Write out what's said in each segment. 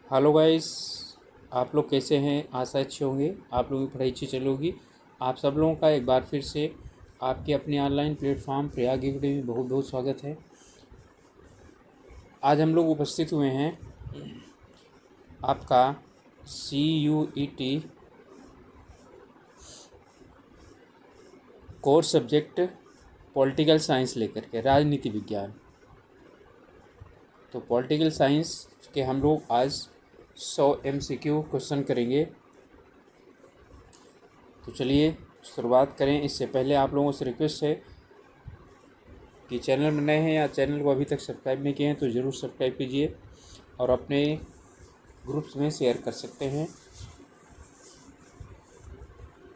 Hello guys, आप लोग कैसे हैं। आशा अच्छे होंगे, आप लोगों की पढ़ाई अच्छी चली होगी। आप सब लोगों का एक बार फिर से आपके अपने ऑनलाइन प्लेटफॉर्म प्रयाग एकेडमी में बहुत बहुत स्वागत है। आज हम लोग उपस्थित हुए हैं आपका CUET course subject political science लेकर के, राजनीति विज्ञान। तो पॉलिटिकल साइंस के हम लोग आज 100 MCQ क्वेश्चन करेंगे। तो चलिए शुरुआत करें। इससे पहले आप लोगों से रिक्वेस्ट है कि चैनल में नए हैं या चैनल को अभी तक सब्सक्राइब नहीं किए हैं तो ज़रूर सब्सक्राइब कीजिए और अपने ग्रुप्स में शेयर कर सकते हैं।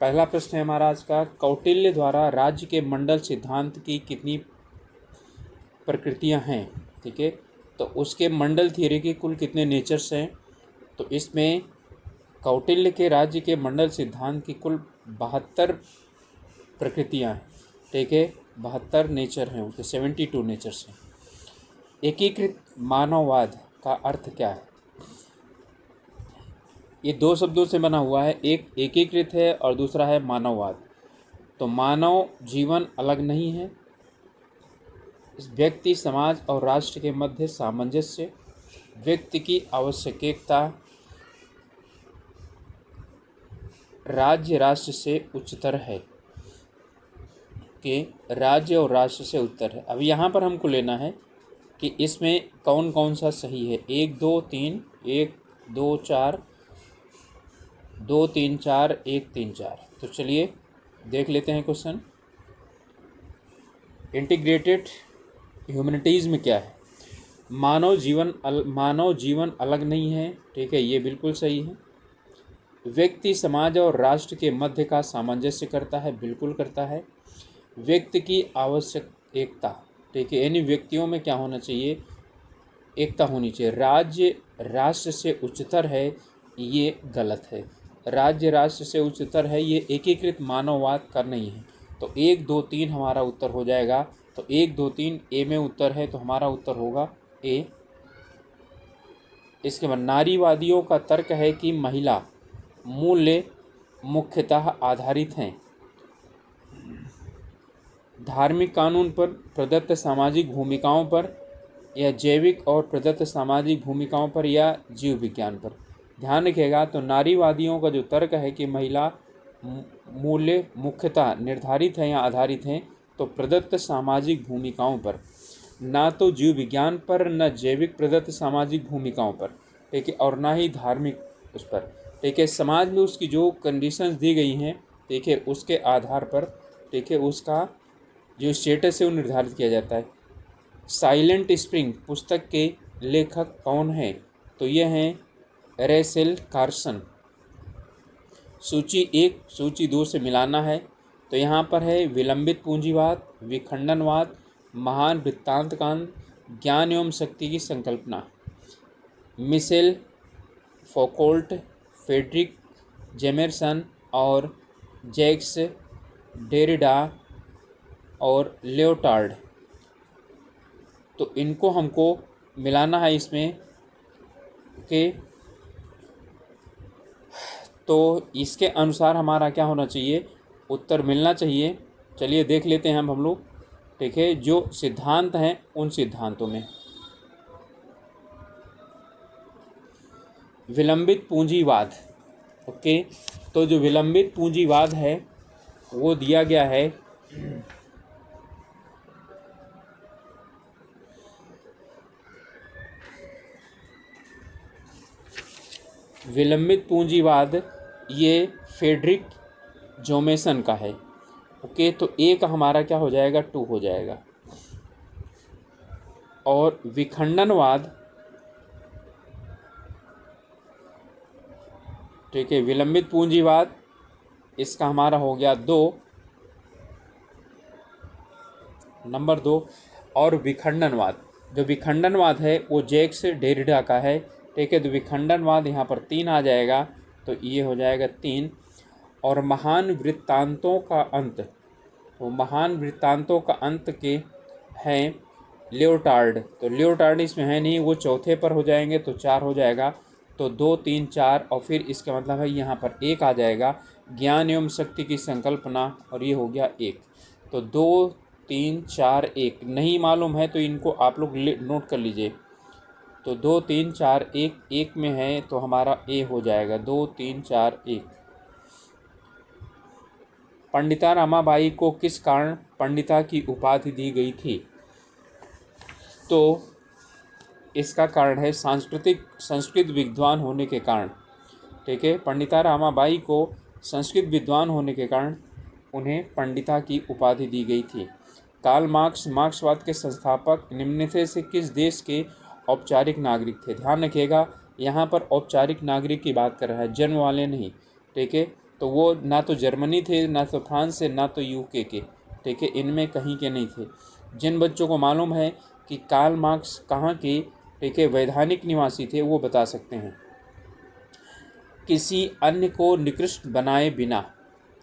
पहला प्रश्न है हमारा आज का, कौटिल्य द्वारा राज्य के मंडल सिद्धांत की कितनी प्रकृतियां हैं। ठीक है, तो उसके मंडल थियरी के कुल कितने नेचर्स हैं। तो इसमें कौटिल्य के राज्य के मंडल सिद्धांत की कुल 72 प्रकृतियां हैं। ठीक है, 72 नेचर हैं, उसके 72 नेचर्स हैं। एकीकृत मानववाद का अर्थ क्या है। ये दो शब्दों से बना हुआ है, एक एकीकृत है और दूसरा है मानववाद। तो मानव जीवन अलग नहीं है, इस व्यक्ति समाज और राष्ट्र के मध्य सामंजस्य, व्यक्ति की आवश्यकता राज्य राष्ट्र से उच्चतर है कि राज्य और राष्ट्र से उत्तर है। अब यहाँ पर हमको लेना है कि इसमें कौन कौन सा सही है। 1 2 3 1 2 4 2 3 4 1 3 4। तो चलिए देख लेते हैं क्वेश्चन। इंटीग्रेटेड ह्यूमैनिटीज़ में क्या है। मानव जीवन अलग नहीं है। ठीक है, ये बिल्कुल सही है। व्यक्ति समाज और राष्ट्र के मध्य का सामंजस्य करता है, बिल्कुल करता है। व्यक्ति की आवश्यक एकता, ठीक है, यानी व्यक्तियों में क्या होना चाहिए, एकता होनी चाहिए। राज्य राष्ट्र से उच्चतर है, ये गलत है। राज्य राष्ट्र से उच्चतर है, ये एकीकृत मानववाद का नहीं है। तो 1 2 3 हमारा उत्तर हो जाएगा। तो 1 2 3 ए में उत्तर है, तो हमारा उत्तर होगा ए। इसके बाद नारीवादियों का तर्क है कि महिला मूल्य मुख्यतः आधारित हैं धार्मिक कानून पर, प्रदत्त सामाजिक भूमिकाओं पर, या जैविक और प्रदत्त सामाजिक भूमिकाओं पर, या जीव विज्ञान पर। ध्यान रखिएगा, तो नारीवादियों का जो तर्क है कि महिला मूल्य मुख्यतः निर्धारित हैं या आधारित हैं, तो प्रदत्त सामाजिक भूमिकाओं पर, ना तो जीव विज्ञान पर, न जैविक प्रदत्त सामाजिक भूमिकाओं पर, ठीक है, और ना ही धार्मिक उस पर। ठीक है, समाज में उसकी जो कंडीशंस दी गई हैं, ठीक है, उसके आधार पर, ठीक है, उसका जो स्टेटस है वो निर्धारित किया जाता है। साइलेंट स्प्रिंग पुस्तक के लेखक कौन हैं। तो ये हैं रेचेल कार्सन। सूची 1 सूची 2 से मिलाना है। तो यहाँ पर है विलंबित पूंजीवाद, विखंडनवाद, महान वृत्तांतकांड, ज्ञान एवं शक्ति की संकल्पना। मिशेल फौकॉल्ट, फ्रेडरिक जेमरसन और जैक्स डेरिडा और लियोटार्ड। तो इनको हमको मिलाना है इसमें कि, तो इसके अनुसार हमारा क्या होना चाहिए, उत्तर मिलना चाहिए। चलिए देख लेते हैं हम लोग। ठीक है, जो सिद्धांत हैं उन सिद्धांतों में विलंबित पूंजीवाद। ओके, तो जो विलंबित पूंजीवाद है वो दिया गया है विलंबित पूंजीवाद, ये फ्रेडरिक जोमेसन का है। ओके, तो ए का हमारा क्या हो जाएगा, 2 हो जाएगा। और विखंडनवाद, ठीक है, विलंबित पूंजीवाद इसका हमारा हो गया 2, नंबर 2। और विखंडनवाद, जो विखंडनवाद है वो जैक्स डेरिडा का है। ठीक है, तो विखंडनवाद यहाँ पर 3 आ जाएगा, तो ये हो जाएगा 3। और महान वृत्तांतों का अंत, वो महान वृत्तांतों का अंत के हैं लियोटार्ड। तो लियोटार्ड इसमें है नहीं, वो चौथे पर हो जाएंगे, तो 4 हो जाएगा। तो 2 3 4 और फिर इसका मतलब है यहाँ पर 1 आ जाएगा, ज्ञान एवं शक्ति की संकल्पना, और ये हो गया 1। तो 2 3 4 1 नहीं मालूम है तो इनको आप लोग नोट कर लीजिए। तो 2 3 4 1 1 में है तो हमारा ए हो जाएगा 2 3 4 1। पंडिता रमाबाई को किस कारण पंडिता की उपाधि दी गई थी? तो इसका कारण है संस्कृत विद्वान होने के कारण। ठीक है, पंडिता रमाबाई को संस्कृत विद्वान होने के कारण उन्हें पंडिता की उपाधि दी गई थी। कार्ल मार्क्स मार्क्सवाद के संस्थापक निम्न में से किस देश के औपचारिक नागरिक थे? ध्यान रखिएगा, यहाँ पर औपचारिक नागरिक की बात कर रहा है, जन्म वाले नहीं। ठीक है, तो वो ना तो जर्मनी थे, ना तो फ्रांस से, ना तो यूके के। ठीक है, इनमें कहीं के नहीं थे। जिन बच्चों को मालूम है कि कार्ल मार्क्स कहाँ के, ठीक है, वैधानिक निवासी थे, वो बता सकते हैं। किसी अन्य को निकृष्ट बनाए बिना,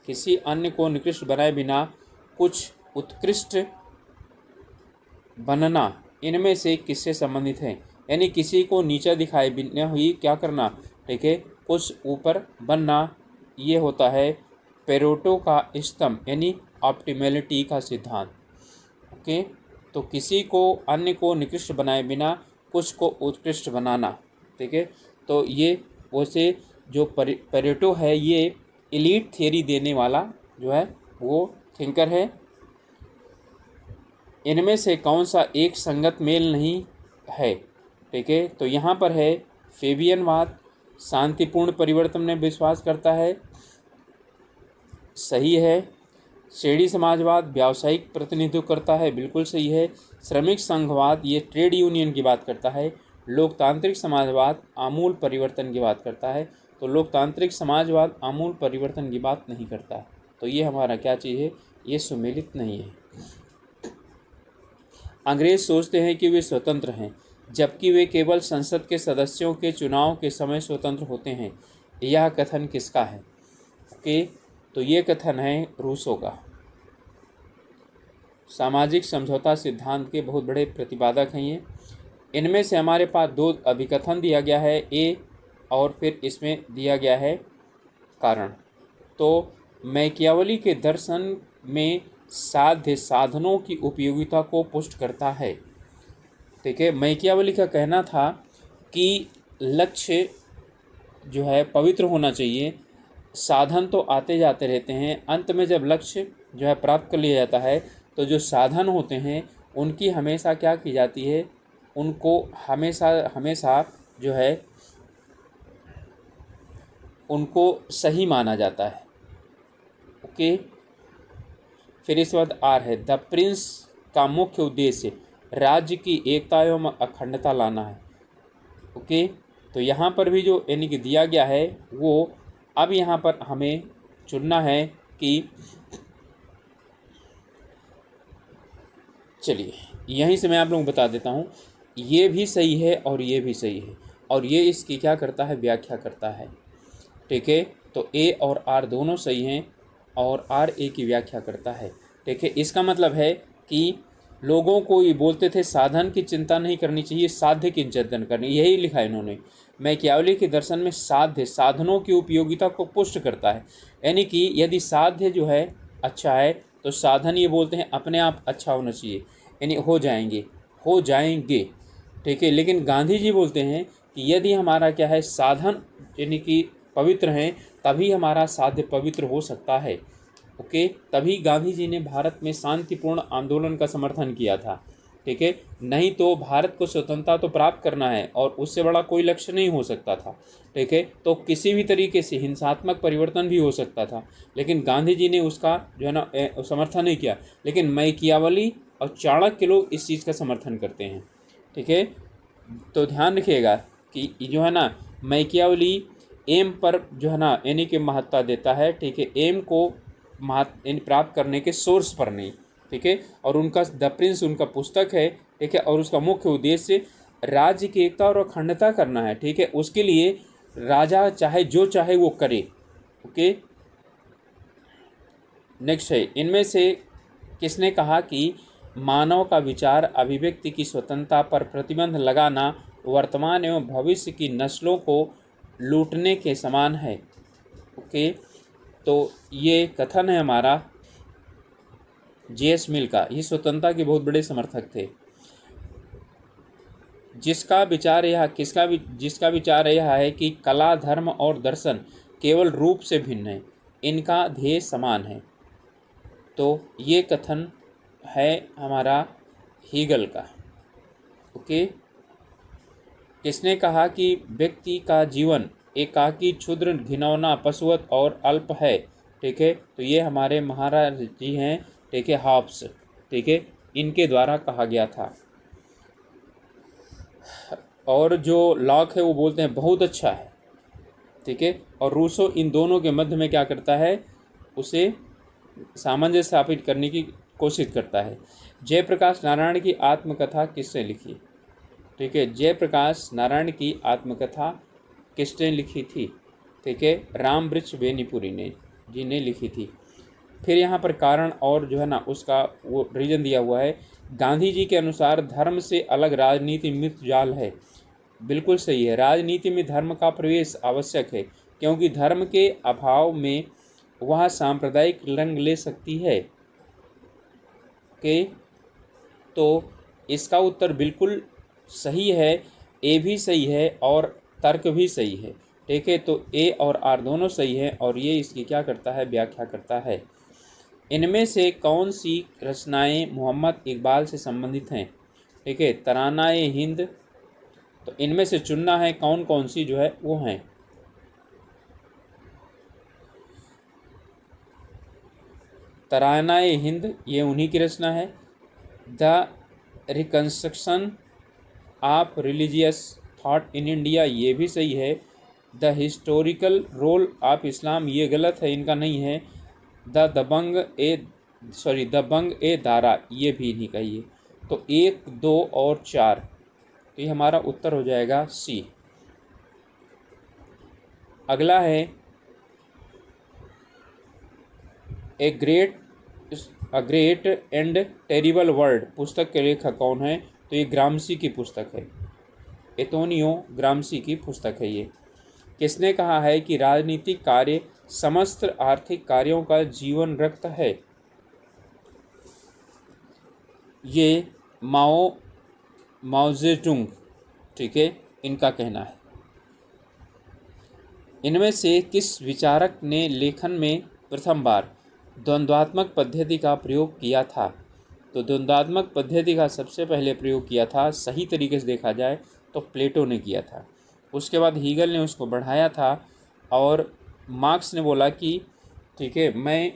किसी अन्य को निकृष्ट बनाए बिना कुछ उत्कृष्ट बनना इनमें से किससे संबंधित है? यानी किसी को नीचा दिखाए बिना हुई क्या करना, ठीक है, कुछ ऊपर बनना, ये होता है पेरेटो का स्तंभ यानी ऑप्टिमैलिटी का सिद्धांत। ओके, तो किसी को अन्य को निकृष्ट बनाए बिना कुछ को उत्कृष्ट बनाना। ठीक है, तो ये वैसे जो पेरेटो है ये एलीट थियरी देने वाला जो है वो थिंकर है। इनमें से कौन सा एक संगत मेल नहीं है? ठीक है, तो यहाँ पर है फेबियनवाद शांतिपूर्ण परिवर्तन में विश्वास करता है, सही है। शेडी समाजवाद व्यावसायिक प्रतिनिधित्व करता है, बिल्कुल सही है। श्रमिक संघवाद ये ट्रेड यूनियन की बात करता है। लोकतांत्रिक समाजवाद आमूल परिवर्तन की बात करता है, तो लोकतांत्रिक समाजवाद आमूल परिवर्तन की बात नहीं करता। तो ये हमारा क्या चीज़ है, ये सुमेलित नहीं है। अंग्रेज सोचते हैं कि वे स्वतंत्र हैं, जबकि वे केवल संसद के सदस्यों के चुनाव के समय स्वतंत्र होते हैं। यह कथन किसका है? ओके, तो ये कथन है रूसो का। सामाजिक समझौता सिद्धांत के बहुत बड़े प्रतिपादक हैं ये। इनमें से हमारे पास 2 अभिकथन दिया गया है, ए, और फिर इसमें दिया गया है कारण। तो मैकियावली के दर्शन में साध्य साधनों की उपयोगिता को पुष्ट करता है। ठीक है, मैकियावली का कहना था कि लक्ष्य जो है पवित्र होना चाहिए, साधन तो आते जाते रहते हैं, अंत में जब लक्ष्य जो है प्राप्त कर लिया जाता है तो जो साधन होते हैं उनकी हमेशा क्या की जाती है, उनको हमेशा हमेशा जो है उनको सही माना जाता है। ओके, फिर इसके बाद आर है द प्रिंस का मुख्य उद्देश्य राज्य की एकता एवं अखंडता लाना है। ओके, तो यहाँ पर भी जो यानी कि दिया गया है वो अब यहाँ पर हमें चुनना है कि चलिए यहीं से मैं आप लोगों को बता देता हूँ, ये भी सही है और ये भी सही है, और ये इसकी क्या करता है, व्याख्या करता है। ठीक है, तो ए और आर दोनों सही हैं और आर ए की व्याख्या करता है। ठीक है, इसका मतलब है कि लोगों को ये बोलते थे साधन की चिंता नहीं करनी चाहिए, साध्य की चिंतन करनी, यही लिखा है इन्होंने। मैकियावली के दर्शन में साध्य साधनों की उपयोगिता को पुष्ट करता है, यानी कि यदि साध्य जो है अच्छा है तो साधन ये बोलते हैं अपने आप अच्छा होना चाहिए, यानी हो जाएंगे। ठीक है, लेकिन गांधी जी बोलते हैं कि यदि हमारा क्या है साधन यानी कि पवित्र हैं तभी हमारा साध्य पवित्र हो सकता है। ओके, तभी गांधी जी ने भारत में शांतिपूर्ण आंदोलन का समर्थन किया था। ठीक है, नहीं तो भारत को स्वतंत्रता तो प्राप्त करना है और उससे बड़ा कोई लक्ष्य नहीं हो सकता था। ठीक है, तो किसी भी तरीके से हिंसात्मक परिवर्तन भी हो सकता था, लेकिन गांधी जी ने उसका जो है ना समर्थन नहीं किया। लेकिन मैकियावली और चाणक्य लोग इस चीज़ का समर्थन करते हैं। ठीक है, तो ध्यान रखिएगा कि जो है ना मैकियावली एम पर जो है ना यानी कि महत्ता देता है। ठीक है, एम को प्राप्त करने के सोर्स पर नहीं। ठीक है, और उनका द प्रिंस उनका पुस्तक है। ठीक है, और उसका मुख्य उद्देश्य राज्य की एकता और अखंडता करना है। ठीक है, उसके लिए राजा चाहे जो चाहे वो करे। ओके, नेक्स्ट है इनमें से किसने कहा कि मानव का विचार अभिव्यक्ति की स्वतंत्रता पर प्रतिबंध लगाना वर्तमान एवं भविष्य की नस्लों को लूटने के समान है। ओके, तो ये कथन है हमारा जेएस मिल का। ये स्वतंत्रता के बहुत बड़े समर्थक थे। जिसका विचार यह है कि कला, धर्म और दर्शन केवल रूप से भिन्न है, इनका ध्येय समान है। तो ये कथन है हमारा हीगल का। ओके, किसने कहा कि व्यक्ति का जीवन एकाकी, क्षुद्र, घिनौना, पशुवत और अल्प है। ठीक है, तो ये हमारे महाराज जी हैं, ठीक है, हॉब्स। ठीक है, इनके द्वारा कहा गया था। और जो लॉक है वो बोलते हैं बहुत अच्छा है। ठीक है, और रूसो इन दोनों के मध्य में क्या करता है, उसे सामंजस्य स्थापित करने की कोशिश करता है। जयप्रकाश नारायण की आत्मकथा किसने लिखी। ठीक है, जयप्रकाश नारायण की आत्मकथा किसने लिखी थी। ठीक है, रामवृक्ष बेनीपुरी ने लिखी थी। फिर यहाँ पर कारण और जो है ना उसका वो रीजन दिया हुआ है। गांधी जी के अनुसार धर्म से अलग राजनीति मृत जाल है। बिल्कुल सही है, राजनीति में धर्म का प्रवेश आवश्यक है, क्योंकि धर्म के अभाव में वह सांप्रदायिक रंग ले सकती है। ओके, तो इसका उत्तर बिल्कुल सही है, ए भी सही है और तर्क भी सही है। ठीक है, तो ए और आर दोनों सही है और ये इसकी क्या करता है, व्याख्या करता है। इनमें से कौन सी रचनाएं मोहम्मद इकबाल से संबंधित हैं। ठीक है, तरानाए हिंद। तो इनमें से चुनना है कौन कौन सी जो है वो हैं। तरानाए हिंद ये उन्हीं की रचना है। The reconstruction of religious thought in India ये भी सही है। The historical role of Islam ये गलत है, इनका नहीं है। दबंग ए दारा ये भी नहीं कहिए। तो 1, 2 और 4, तो ये हमारा उत्तर हो जाएगा सी। अगला है a great and terrible world पुस्तक के लेखक कौन है। तो ये ग्रामसी की पुस्तक है, एंतोनियो ग्रामसी की पुस्तक है ये। किसने कहा है कि राजनीतिक कार्य समस्त आर्थिक कार्यों का जीवन रक्त है। ये माओ जेडुंग, ठीक है, इनका कहना है। इनमें से किस विचारक ने लेखन में प्रथम बार द्वंद्वात्मक पद्धति का प्रयोग किया था। तो द्वंद्वात्मक पद्धति का सबसे पहले प्रयोग किया था, सही तरीके से देखा जाए तो प्लेटो ने किया था। उसके बाद हीगल ने उसको बढ़ाया था और मार्क्स ने बोला कि ठीक है मैं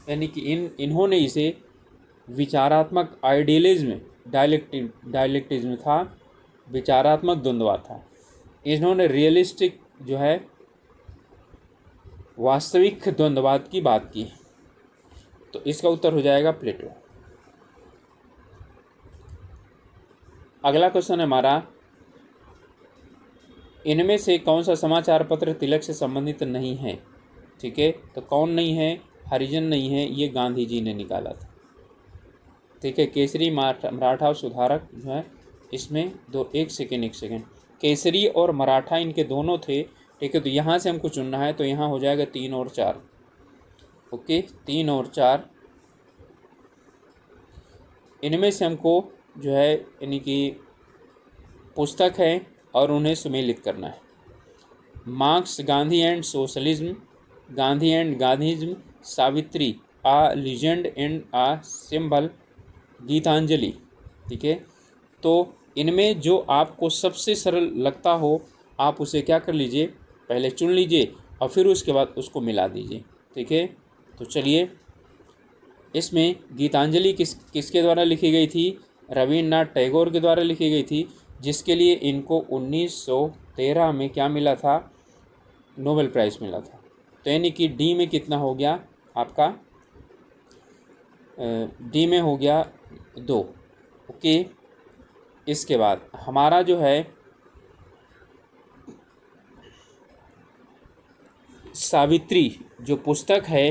यानी कि इन्होंने इसे विचारात्मक आइडियलिज्म डायलेक्टिज्म था, विचारात्मक द्वंद्वा था। इन्होंने रियलिस्टिक जो है वास्तविक द्वंद्ववाद की बात की। तो इसका उत्तर हो जाएगा प्लेटो। अगला क्वेश्चन है हमारा, इनमें से कौन सा समाचार पत्र तिलक से संबंधित नहीं है। ठीक है, तो कौन नहीं है, हरिजन नहीं है, ये गांधी जी ने निकाला था। ठीक है, केसरी मराठा सुधारक जो है इसमें एक सेकेंड केसरी और मराठा इनके दोनों थे। ठीक है, तो यहाँ से हमको चुनना है, तो यहाँ हो जाएगा 3 और 4। ओके, 3 और 4 इनमें से हमको जो है यानी कि पुस्तक है और उन्हें सुमेलित करना है। Marx Gandhi and socialism, Gandhi and Gandhism, Savitri a legend and a symbol, Gitanjali. ठीक है, तो इनमें जो आपको सबसे सरल लगता हो आप उसे क्या कर लीजिए, पहले चुन लीजिए और फिर उसके बाद उसको मिला दीजिए। ठीक है, तो चलिए, इसमें गीतांजलि किसके द्वारा लिखी गई थी, रविन्द्रनाथ टैगोर के द्वारा लिखी गई थी, जिसके लिए इनको 1913 में क्या मिला था, नोबेल प्राइज़ मिला था। तो यानी कि डी में कितना हो गया आपका, डी में हो गया 2। ओके, इसके बाद हमारा जो है सावित्री जो पुस्तक है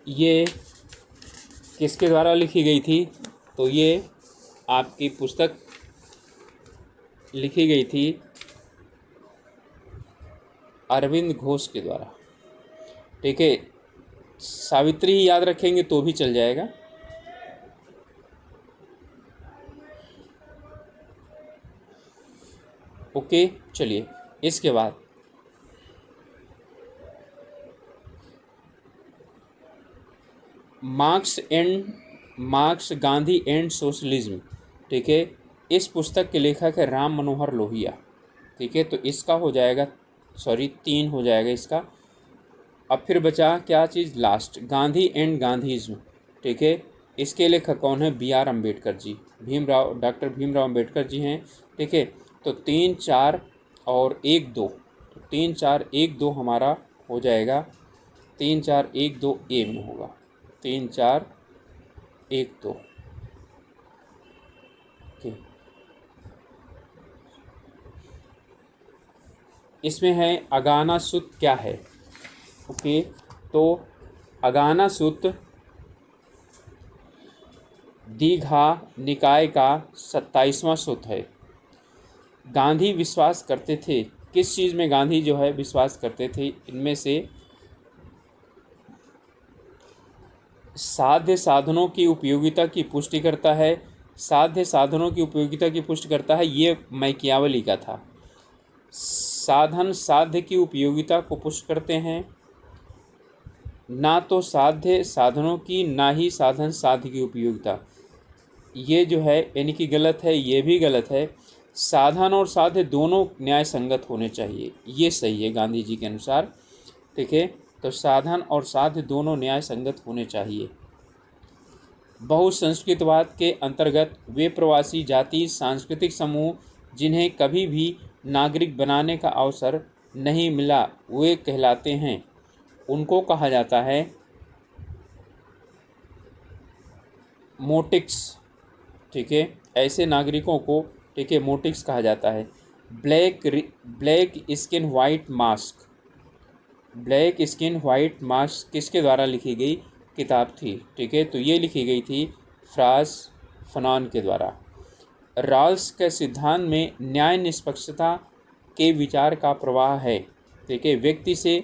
ये किसके द्वारा लिखी गई थी। तो ये आपकी पुस्तक लिखी गई थी अरविंद घोष के द्वारा। ठीक है, सावित्री ही याद रखेंगे तो भी चल जाएगा। ओके, चलिए इसके बाद मार्क्स गांधी एंड सोशलिज्म। ठीक है, इस पुस्तक के लेखक है राम मनोहर लोहिया। ठीक है, तो इसका हो जाएगा, सॉरी 3 हो जाएगा इसका। अब फिर बचा क्या चीज़ लास्ट, गांधी एंड गांधीज्म। ठीक है, इसके लेखक कौन है, B R Ambedkar ji, doctor Bhimrao Ambedkar ji हैं। ठीक है, तो 3, 4 और 1, 2, तो 3, 4, 1, 2 हमारा हो जाएगा। 3, 4, 1, 2 ए में होगा। 3, 4, 1, 2। ओके, इसमें है अगाना सूत क्या है। ओके, तो अगाना सूत दीघा निकाय का 27वां सूत है। गांधी विश्वास करते थे, किस चीज़ में गांधी जो है विश्वास करते थे, इनमें से साध्य साधनों की उपयोगिता की पुष्टि करता है। साध्य साधनों की उपयोगिता की पुष्टि करता है, ये मैकियावली का था। साधन साध्य की उपयोगिता को पुष्ट करते हैं, ना तो साध्य साधनों की, ना ही साधन साध्य की उपयोगिता। ये जो है यानी कि गलत है, ये भी गलत है। साधन और साध्य दोनों न्याय संगत होने चाहिए, ये सही है गांधी जी के अनुसार। ठीक है, तो साधन और साध्य दोनों न्याय संगत होने चाहिए। बहुसंस्कृतवाद के अंतर्गत वे प्रवासी जाति सांस्कृतिक समूह जिन्हें कभी भी नागरिक बनाने का अवसर नहीं मिला वे कहलाते हैं, उनको कहा जाता है मोटिक्स। ठीक है, ऐसे नागरिकों को, ठीक है, मोटिक्स कहा जाता है। Black skin white mask, black skin white mask किसके द्वारा लिखी गई किताब थी। ठीक है, तो ये लिखी गई थी फ्रांस फनॉन के द्वारा। रॉल्स के सिद्धांत में न्याय निष्पक्षता के विचार का प्रवाह है। ठीक है, व्यक्ति से,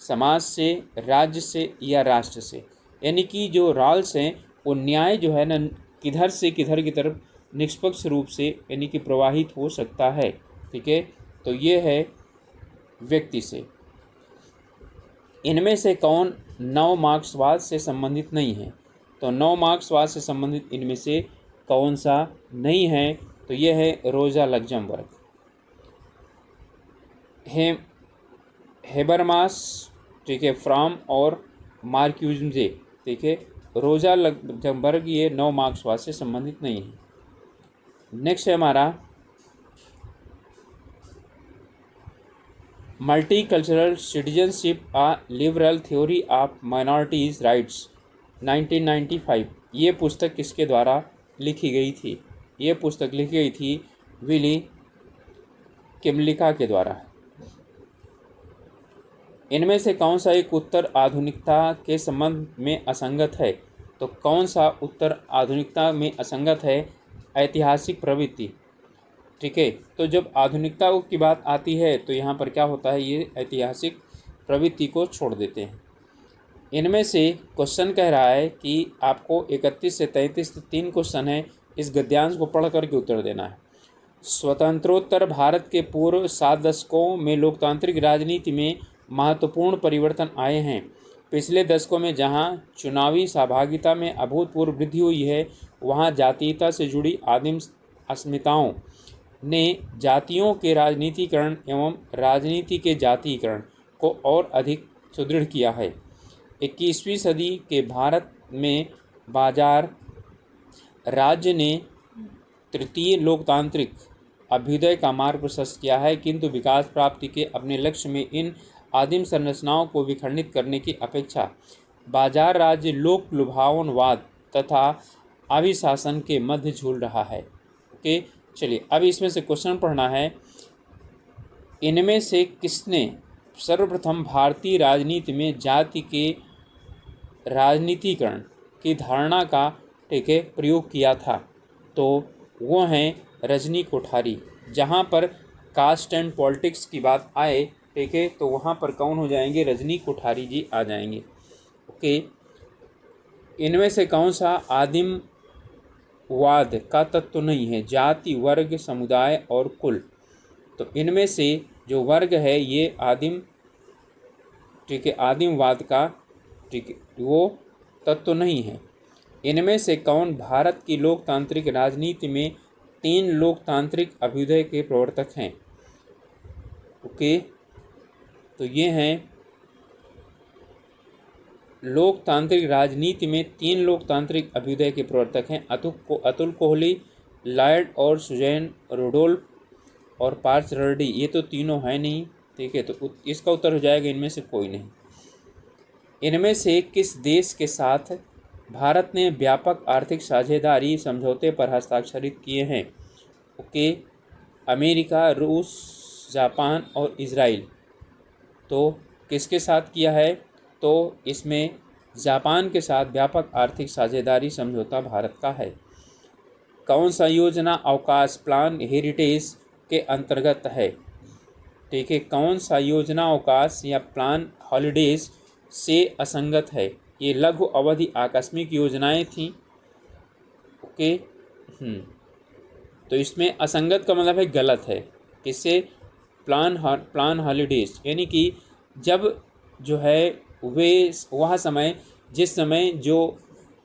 समाज से, राज्य से या राष्ट्र से, यानी कि जो रॉल्स हैं वो न्याय जो है ना किधर से किधर की तरफ निष्पक्ष रूप से यानी कि प्रवाहित हो सकता है। ठीक है, तो ये है व्यक्ति से। इनमें से कौन नव मार्क्सवाद से संबंधित नहीं है, तो नव मार्क्सवाद से संबंधित इनमें से कौन सा नहीं है, तो ये है रोजा लग्जमबर्ग। हेबरमास, ठीक है, फ्राम और मार्क्यूजे। ठीक है, रोजा लग्जमबर्ग ये नव मार्क्सवाद से संबंधित नहीं है। नेक्स्ट है हमारा multicultural citizenship a liberal theory of minorities rights 1995। ये पुस्तक किसके द्वारा लिखी गई थी, ये पुस्तक लिखी गई थी विली किमलिका के द्वारा। इनमें से कौन सा एक उत्तर आधुनिकता के संबंध में असंगत है, तो कौन सा उत्तर आधुनिकता में असंगत है, ऐतिहासिक प्रवृत्ति। ठीक है, तो जब आधुनिकता की बात आती है तो यहाँ पर क्या होता है, ये ऐतिहासिक प्रवृत्ति को छोड़ देते हैं। इनमें से क्वेश्चन कह रहा है कि आपको 31 से 33 3 क्वेश्चन है, इस गद्यांश को पढ़ करके उत्तर देना है। स्वतंत्रोत्तर भारत के पूर्व 7 दशकों में लोकतांत्रिक राजनीति में महत्वपूर्ण परिवर्तन आए हैं। पिछले दशकों में जहां चुनावी सहभागिता में अभूतपूर्व वृद्धि हुई है, वहां जातीयता से जुड़ी आदिम अस्मिताओं ने जातियों के राजनीतिकरण एवं राजनीति के जातीयकरण को और अधिक सुदृढ़ किया है। 21वीं सदी के भारत में बाजार राज्य ने तृतीय लोकतांत्रिक अभ्युदय का मार्ग प्रशस्त किया है, किंतु विकास प्राप्ति के अपने लक्ष्य में इन आदिम संरचनाओं को विखंडित करने की अपेक्षा बाजार राज्य लोक लुभावनवाद तथा अभिशासन के मध्य झूल रहा है। ओके, चलिए अब इसमें से क्वेश्चन पढ़ना है। इनमें से किसने सर्वप्रथम भारतीय राजनीति में जाति के राजनीतिकरण की धारणा का, ठीक है, प्रयोग किया था, तो वो हैं रजनी कोठारी। जहाँ पर कास्ट एंड पॉलिटिक्स की बात आए, ठीक है, तो वहाँ पर कौन हो जाएंगे? रजनी कोठारी जी आ जाएंगे। ओके, इनमें से कौन सा आदिमवाद का तत्व नहीं है? जाति, वर्ग, समुदाय और कुल। तो इनमें से जो वर्ग है ये आदिम, ठीक है, आदिमवाद का, ठीक है, वो तत्व नहीं है। इनमें से कौन भारत की लोकतांत्रिक राजनीति में 3 लोकतांत्रिक अभ्युदय के प्रवर्तक हैं? ओके, तो ये हैं लोकतांत्रिक राजनीति में 3 लोकतांत्रिक अभ्युदय के प्रवर्तक हैं अतुल कोहली, लॉयड और सुजैन रुडोल्फ और पार्थ रेड्डी। ये तो तीनों हैं नहीं, ठीक है, तो इसका उत्तर हो जाएगा इनमें से कोई नहीं। इनमें से किस देश के साथ भारत ने व्यापक आर्थिक साझेदारी समझौते पर हस्ताक्षरित किए हैं? ओके, अमेरिका, रूस, जापान और इजराइल। तो किसके साथ किया है? तो इसमें जापान के साथ व्यापक आर्थिक साझेदारी समझौता भारत का है। कौन सा योजना अवकाश प्लान हेरिटेज के अंतर्गत है? ठीक है, कौन सा योजना अवकाश या प्लान हॉलीडेज से असंगत है? ये लघु अवधि आकस्मिक योजनाएं थीं। ओके, तो इसमें असंगत का मतलब है गलत है। किससे? प्लान हॉलीडेज, यानी कि जब जो है वे वह समय, जिस समय जो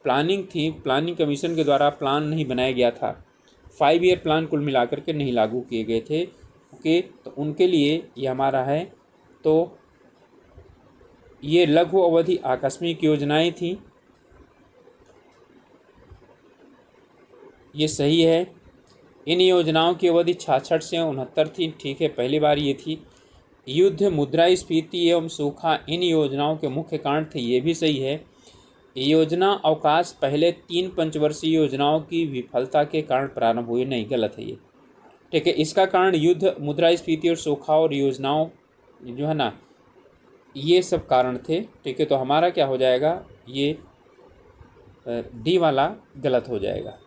प्लानिंग थी, प्लानिंग कमीशन के द्वारा प्लान नहीं बनाया गया था, 5 ईयर प्लान कुल मिलाकर के नहीं लागू किए गए थे। ओके, तो उनके लिए ये हमारा है। तो ये लघु अवधि आकस्मिक योजनाएं थी, ये सही है। इन योजनाओं की अवधि 66 से 69 थी, ठीक है, पहली बार ये थी। युद्ध, मुद्रास्फीति एवं सूखा इन योजनाओं के मुख्य कारण थे, ये भी सही है। योजना अवकाश पहले 3 पंचवर्षीय योजनाओं की विफलता के कारण प्रारंभ हुए, नहीं, गलत है ये, ठीक है। इसका कारण युद्ध, मुद्रास्फीति और सूखा और योजनाओं जो है ना, ये सब कारण थे, ठीक है। तो हमारा क्या हो जाएगा? ये डी वाला गलत हो जाएगा।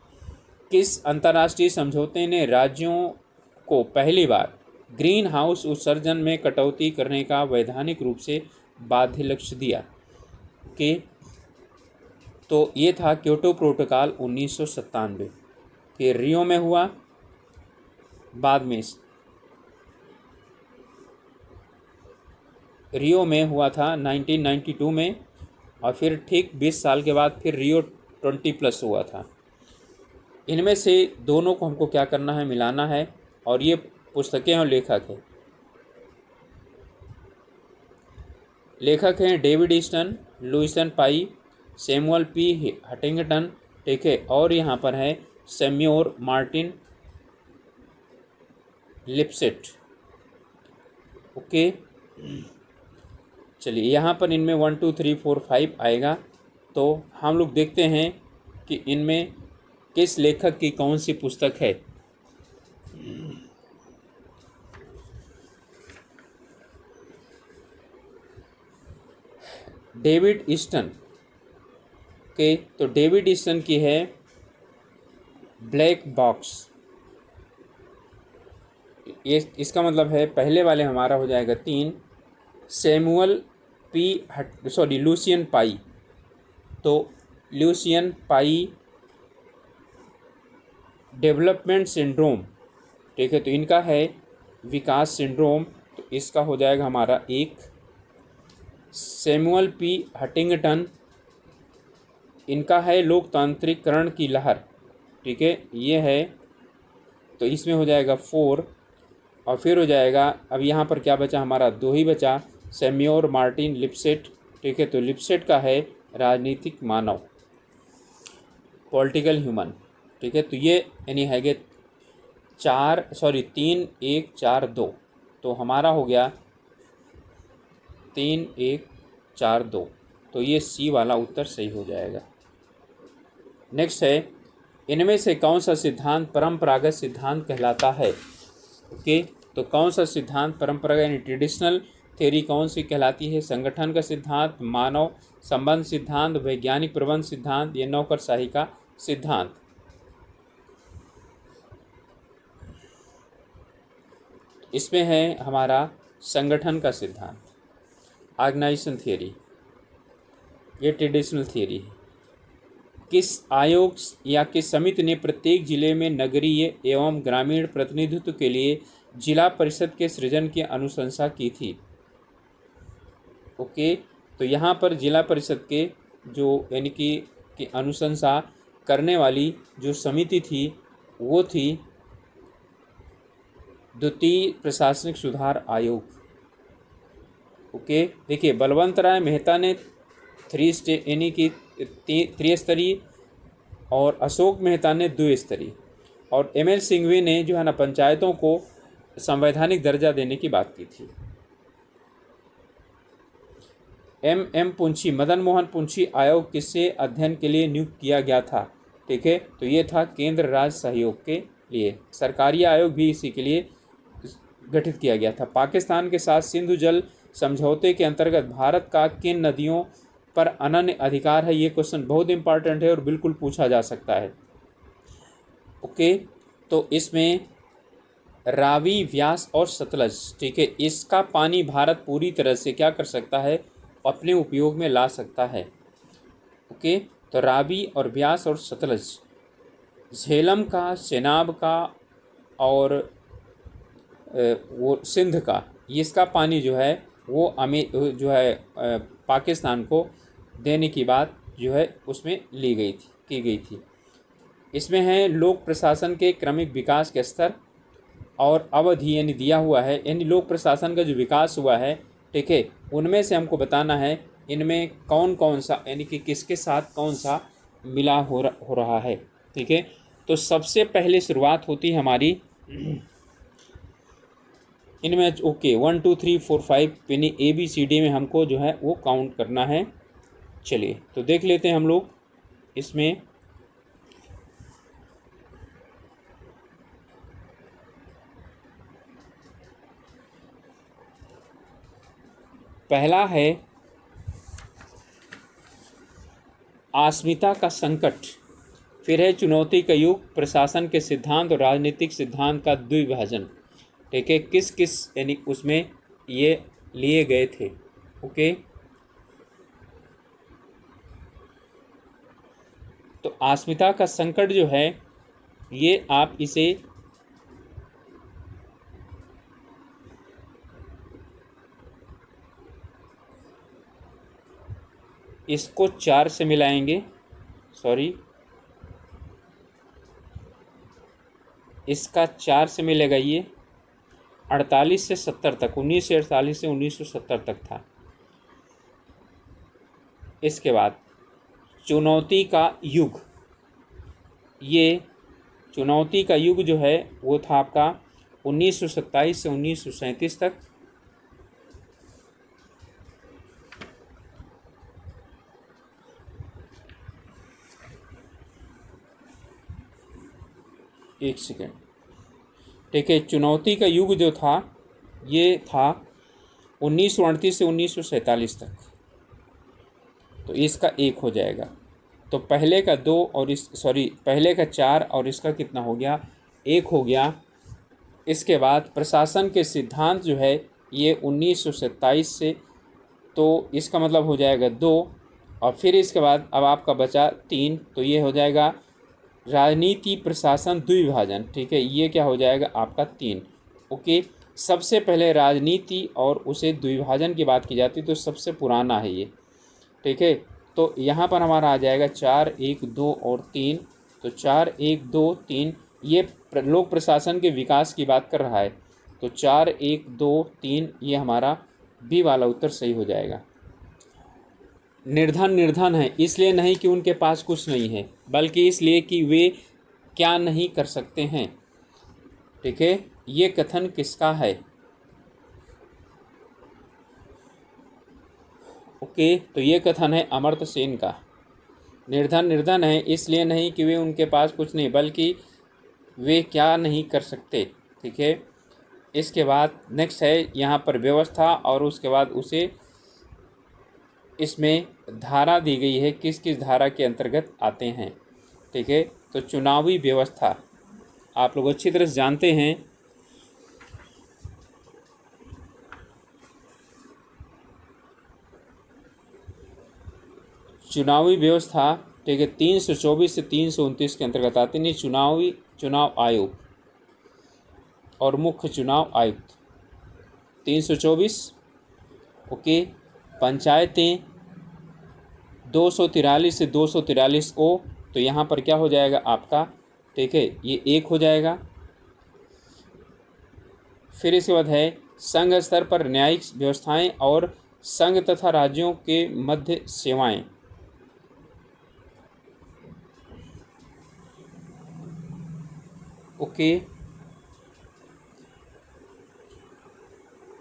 किस अंतर्राष्ट्रीय समझौते ने राज्यों को पहली बार ग्रीन हाउस उत्सर्जन में कटौती करने का वैधानिक रूप से बाध्य लक्ष्य दिया? कि तो ये था क्योटो प्रोटोकॉल 1997 के रियो में हुआ, बाद में रियो में हुआ था 1992 में, और फिर ठीक 20 साल के बाद फिर रियो 20+ हुआ था। इनमें से दोनों को हमको क्या करना है? मिलाना है। और ये पुस्तकें और लेखक हैं। लेखक हैं डेविड ईस्टन, लुइसन पाई, सैमुअल पी हटिंगटन, ठीक है, और यहाँ पर है सैम्योर मार्टिन लिपसेट। ओके, चलिए यहाँ पर इनमें 1 2 3 4 5 आएगा। तो हम लोग देखते हैं कि इनमें किस लेखक की कौन सी पुस्तक है। डेविड ईस्टन के, तो डेविड ईस्टन की है ब्लैक बॉक्स। ये इसका मतलब है पहले वाले हमारा हो जाएगा 3, सैमुअल पी लुसियन पाई। तो लुसियन पाई डेवलपमेंट सिंड्रोम, ठीक है, तो इनका है विकास सिंड्रोम, तो इसका हो जाएगा हमारा 1। सैमुअल पी हटिंगटन, इनका है लोकतांत्रिकरण की लहर, ठीक है, ये है, तो इसमें हो जाएगा 4। और फिर हो जाएगा, अब यहाँ पर क्या बचा? हमारा 2 ही बचा, सैम्योर मार्टिन लिपसेट, ठीक है, तो लिपसेट का है राजनीतिक मानव, पॉलिटिकल ह्यूमन, ठीक है। तो ये यानी है 3 1 4 2, तो हमारा हो गया 3 1 4 2, तो ये सी वाला उत्तर सही हो जाएगा। नेक्स्ट है, इनमें से कौन सा सिद्धांत परंपरागत सिद्धांत कहलाता है? ओके, तो कौन सा सिद्धांत परंपरागत यानी ट्रेडिशनल थ्योरी कौन सी कहलाती है? संगठन का सिद्धांत, मानव संबंध सिद्धांत, वैज्ञानिक प्रबंध सिद्धांत या नौकरशाही का सिद्धांत? इसमें है हमारा संगठन का सिद्धांत, ऑर्गेनाइजेशन थियरी, ये ट्रेडिशनल थियरी है। किस आयोग या किस समिति ने प्रत्येक जिले में नगरीय एवं ग्रामीण प्रतिनिधित्व के लिए जिला परिषद के सृजन की अनुशंसा की थी? ओके, तो यहाँ पर जिला परिषद के जो यानी कि अनुशंसा करने वाली जो समिति थी वो थी द्वितीय प्रशासनिक सुधार आयोग। ओके, देखिए बलवंत राय मेहता ने यानी कि त्रिस्तरीय और अशोक मेहता ने द्विस्तरीय, और एम.एल. सिंघवी ने जो है ना पंचायतों को संवैधानिक दर्जा देने की बात की थी। एम पुंछी, मदन मोहन पुंछी आयोग किससे अध्ययन के लिए नियुक्त किया गया था? ठीक है, तो ये था केंद्र राज्य सहयोग के लिए। सरकारी आयोग भी इसी के लिए गठित किया गया था। पाकिस्तान के साथ सिंधु जल समझौते के अंतर्गत भारत का किन नदियों पर अनन्य अधिकार है? ये क्वेश्चन बहुत इंपॉर्टेंट है और बिल्कुल पूछा जा सकता है। ओके, तो इसमें रावी, व्यास और सतलज, ठीक है, इसका पानी भारत पूरी तरह से क्या कर सकता है? अपने उपयोग में ला सकता है। ओके, तो रावी और व्यास और सतलज, झेलम का, चेनाब का और वो सिंध का, इसका पानी जो है वो पाकिस्तान को देने की बात जो है उसमें की गई थी। इसमें है लोक प्रशासन के क्रमिक विकास के स्तर और अवधि, यानी दिया हुआ है, यानी लोक प्रशासन का जो विकास हुआ है, ठीक है, उनमें से हमको बताना है इनमें कौन कौन सा, यानी कि किसके साथ कौन सा मिला हो रहा है। ठीक है, तो सबसे पहले शुरुआत होती है हमारी इनमें। ओके, 1 2 3 4 5 यानी ABCD में हमको जो है वो काउंट करना है। चलिए तो देख लेते हैं हम लोग इसमें। पहला है अस्मिता का संकट, फिर है चुनौती का युग, प्रशासन के सिद्धांत और राजनीतिक सिद्धांत का द्विभाजन। ठीक है, किस किस यानी उसमें ये लिए गए थे। ओके, तो अस्मिता का संकट जो है ये आप इसे इसको 4 से मिलाएंगे, सॉरी इसका 4 से मिलेगा, ये 48 से 70 तक, 1948 से 1970 तक था। इसके बाद चुनौती का युग, ये चुनौती का युग जो है वो था आपका 1927 से 1937 तक। एक सेकेंड, ठीक है, चुनौती का युग जो था ये था 1938 से 1947 तक, तो इसका 1 हो जाएगा। तो पहले का 2 और पहले का 4 और इसका कितना हो गया? 1 हो गया। इसके बाद प्रशासन के सिद्धांत जो है ये 1927 से, तो इसका मतलब हो जाएगा 2, और फिर इसके बाद अब आपका बचा 3, तो ये हो जाएगा राजनीति प्रशासन द्विभाजन। ठीक है, ये क्या हो जाएगा आपका 3। ओके, सबसे पहले राजनीति और उसे द्विभाजन की बात की जाती है तो सबसे पुराना है ये। ठीक है, तो यहाँ पर हमारा आ जाएगा 4 1 2 और 3, तो 4 1 2 3 ये लोक प्रशासन के विकास की बात कर रहा है, तो 4 1 2 3 ये हमारा बी वाला उत्तर सही हो जाएगा। निर्धन है इसलिए नहीं कि उनके पास कुछ नहीं है, बल्कि इसलिए कि वे क्या नहीं कर सकते हैं। ठीक है, ये कथन किसका है? ओके, तो ये कथन है अमर्त्य सेन का। निर्धन है इसलिए नहीं कि वे उनके पास कुछ नहीं, बल्कि वे क्या नहीं कर सकते। ठीक है, इसके बाद नेक्स्ट है यहाँ पर व्यवस्था, और उसके बाद उसे इसमें धारा दी गई है, किस किस धारा के अंतर्गत आते हैं। ठीक है, तो चुनावी व्यवस्था आप लोग अच्छी तरह से जानते हैं चुनावी व्यवस्था, ठीक है, 324 से 329 के अंतर्गत आती नहीं। चुनाव आयोग और मुख्य चुनाव आयुक्त 324, ओके। पंचायतें 243 से 243 ओ, तो यहाँ पर क्या हो जाएगा आपका, ठीक है, ये 1 हो जाएगा। फिर इसके बाद है संघ स्तर पर न्यायिक व्यवस्थाएं और संघ तथा राज्यों के मध्य सेवाएं, ओके।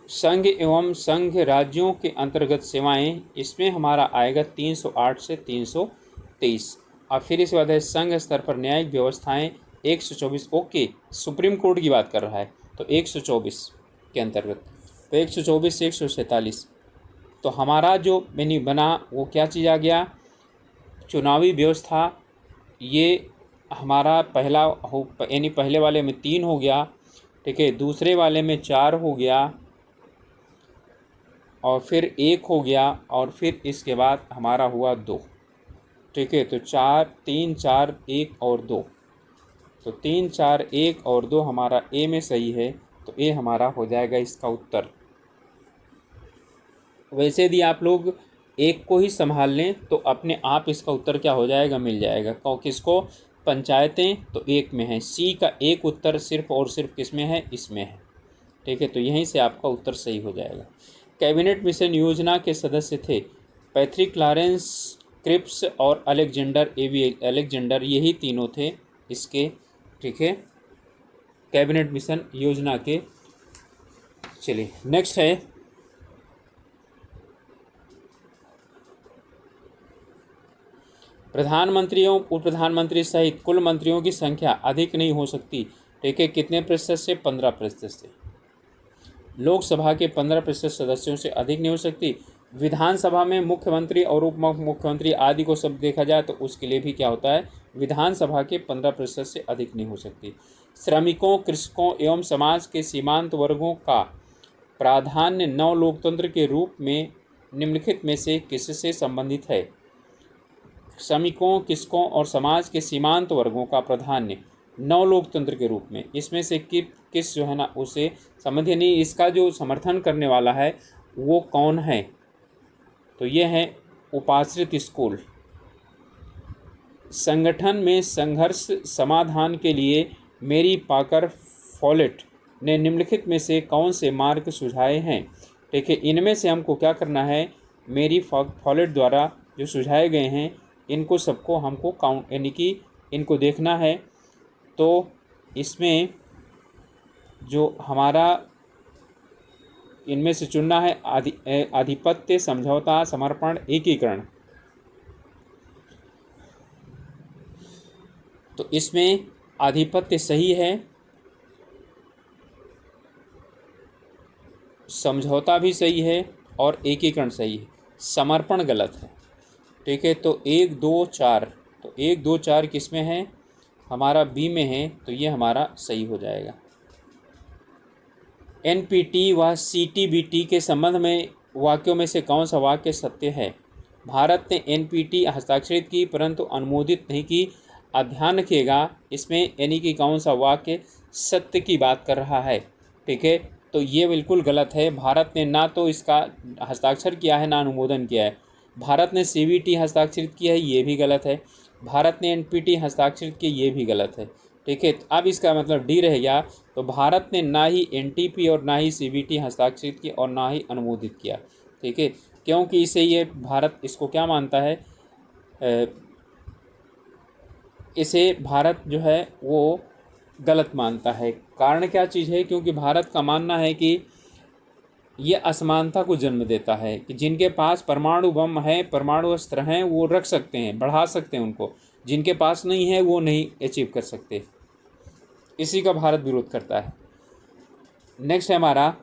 संघ एवं संघ राज्यों के अंतर्गत सेवाएं, इसमें हमारा आएगा 308 से 323। और फिर इसके बाद है संघ स्तर पर न्यायिक व्यवस्थाएं 124, ओके, सुप्रीम कोर्ट की बात कर रहा है तो 124 के अंतर्गत, तो 124 से 147। तो हमारा जो मेन्यू बना वो क्या चीज़ आ गया, चुनावी व्यवस्था, ये हमारा पहला हो, यानी पहले वाले में 3 हो गया, ठीक है, दूसरे वाले में 4 हो गया, और फिर 1 हो गया, और फिर इसके बाद हमारा हुआ 2, ठीक है। तो 3 4 1 और 2, तो 3 4 1 और 2 हमारा ए में सही है, तो ए हमारा हो जाएगा इसका उत्तर। वैसे यदि आप लोग एक को ही संभाल लें तो अपने आप इसका उत्तर क्या हो जाएगा, मिल जाएगा। किसको, पंचायतें, तो 1 में है, सी का एक उत्तर सिर्फ और सिर्फ किस में है, इसमें है, ठीक है। तो यहीं से आपका उत्तर सही हो जाएगा। कैबिनेट मिशन योजना के सदस्य थे पैट्रिक लॉरेंस, क्रिप्स और अलेक्जेंडर, यही तीनों थे इसके, ठीक है, कैबिनेट मिशन योजना के। चलिए नेक्स्ट है प्रधानमंत्रियों, उप प्रधानमंत्री सहित कुल मंत्रियों की संख्या अधिक नहीं हो सकती, ठीक है, कितने प्रतिशत से, 15% से। लोकसभा के 15% सदस्यों से अधिक नहीं हो सकती। विधानसभा में मुख्यमंत्री और उप मुख्यमंत्री आदि को सब देखा जाए तो उसके लिए भी क्या होता है, विधानसभा के 15% से अधिक नहीं हो सकती। श्रमिकों, कृषकों एवं समाज के सीमांत वर्गों का प्राधान्य नव लोकतंत्र के रूप में निम्नलिखित में से किससे संबंधित है। श्रमिकों, कृषकों और समाज के सीमांत वर्गों का प्राधान्य नव लोकतंत्र के रूप में, इसमें से किस जो है ना उसे समझिए नहीं, इसका जो समर्थन करने वाला है वो कौन है, तो ये है उपाश्रित स्कूल। संगठन में संघर्ष समाधान के लिए मेरी पाकर फॉलेट ने निम्नलिखित में से कौन से मार्ग सुझाए हैं, ठीक है। इनमें से हमको क्या करना है, मेरी फॉलेट द्वारा जो सुझाए गए हैं इनको सबको हमको काउंट, यानी कि इनको देखना है। तो इसमें जो हमारा इनमें से चुनना है आधिपत्य, समझौता, समर्पण, एकीकरण। तो इसमें आधिपत्य सही है, समझौता भी सही है और एकीकरण सही है, समर्पण गलत है, ठीक है। तो 1 2 4, तो 1 2 4 किस में है, हमारा बी में है, तो ये हमारा सही हो जाएगा। एनपीटी व सीटीबीटी के संबंध में वाक्यों में से कौन सा वाक्य सत्य है। भारत ने एनपीटी हस्ताक्षरित की परंतु अनुमोदित नहीं की। आप ध्यान रखिएगा इसमें यानी कि कौन सा वाक्य सत्य की बात कर रहा है, ठीक है। तो ये बिल्कुल गलत है। भारत ने ना तो इसका हस्ताक्षर किया है ना अनुमोदन किया है। भारत ने सीबीटी हस्ताक्षरित किया है, ये भी गलत है। भारत ने एनपीटी हस्ताक्षरित की, ये भी गलत है, ठीक है। अब इसका मतलब डी रह गया। तो भारत ने ना ही एनटीपी और ना ही सीबीटी हस्ताक्षरित की और ना ही अनुमोदित किया, ठीक है, क्योंकि इसे ये भारत इसको क्या मानता है, इसे भारत जो है वो गलत मानता है। कारण क्या चीज़ है, क्योंकि भारत का मानना है कि ये असमानता को जन्म देता है कि जिनके पास परमाणु बम है, परमाणु अस्त्र हैं, वो रख सकते हैं, बढ़ा सकते हैं उनको, जिनके पास नहीं है वो नहीं अचीव कर सकते। इसी का भारत विरोध करता है। नेक्स्ट है हमारा,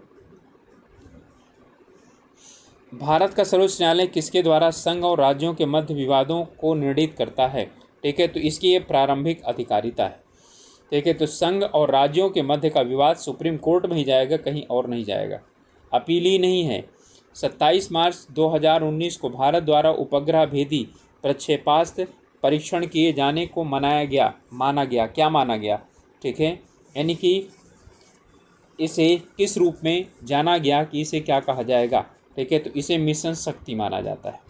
भारत का सर्वोच्च न्यायालय किसके द्वारा संघ और राज्यों के मध्य विवादों को निर्णीत करता है, ठीक है। तो इसकी ये प्रारंभिक अधिकारिता है, ठीक है। तो संघ और राज्यों के मध्य का विवाद सुप्रीम कोर्ट में ही जाएगा, कहीं और नहीं जाएगा, अपील ही नहीं है। 27 मार्च 2019 को भारत द्वारा उपग्रह भेदी प्रक्षेपास्त्र परीक्षण किए जाने को माना गया। क्या माना गया? ठीक है, यानी कि इसे किस रूप में जाना गया कि इसे क्या कहा जाएगा? ठीक है, तो इसे मिशन शक्ति माना जाता है।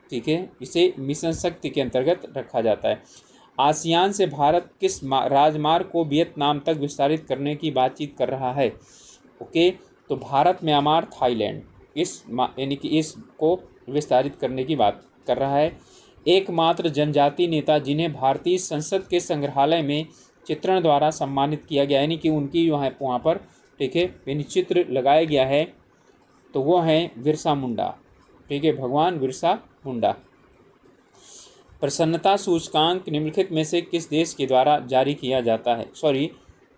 ठीक है, इसे मिशन शक्ति के अंतर्गत रखा जाता है। आसियान से भारत किस राजमार्ग को वियतनाम तक विस्तारित करने की बातचीत कर रहा है? ओके, तो भारत, म्यांमार, थाईलैंड यानी कि इसको विस्तारित करने की बात कर रहा है। एकमात्र जनजाति नेता जिन्हें भारतीय संसद के संग्रहालय में चित्रण द्वारा सम्मानित किया गया, यानी कि उनकी वहाँ पर, ठीक है, यानी चित्र लगाया गया है, तो वो हैं बिरसा मुंडा। ठीक है, भगवान बिरसा मुंडा। प्रसन्नता सूचकांक निम्नलिखित में से किस देश के द्वारा जारी किया जाता है?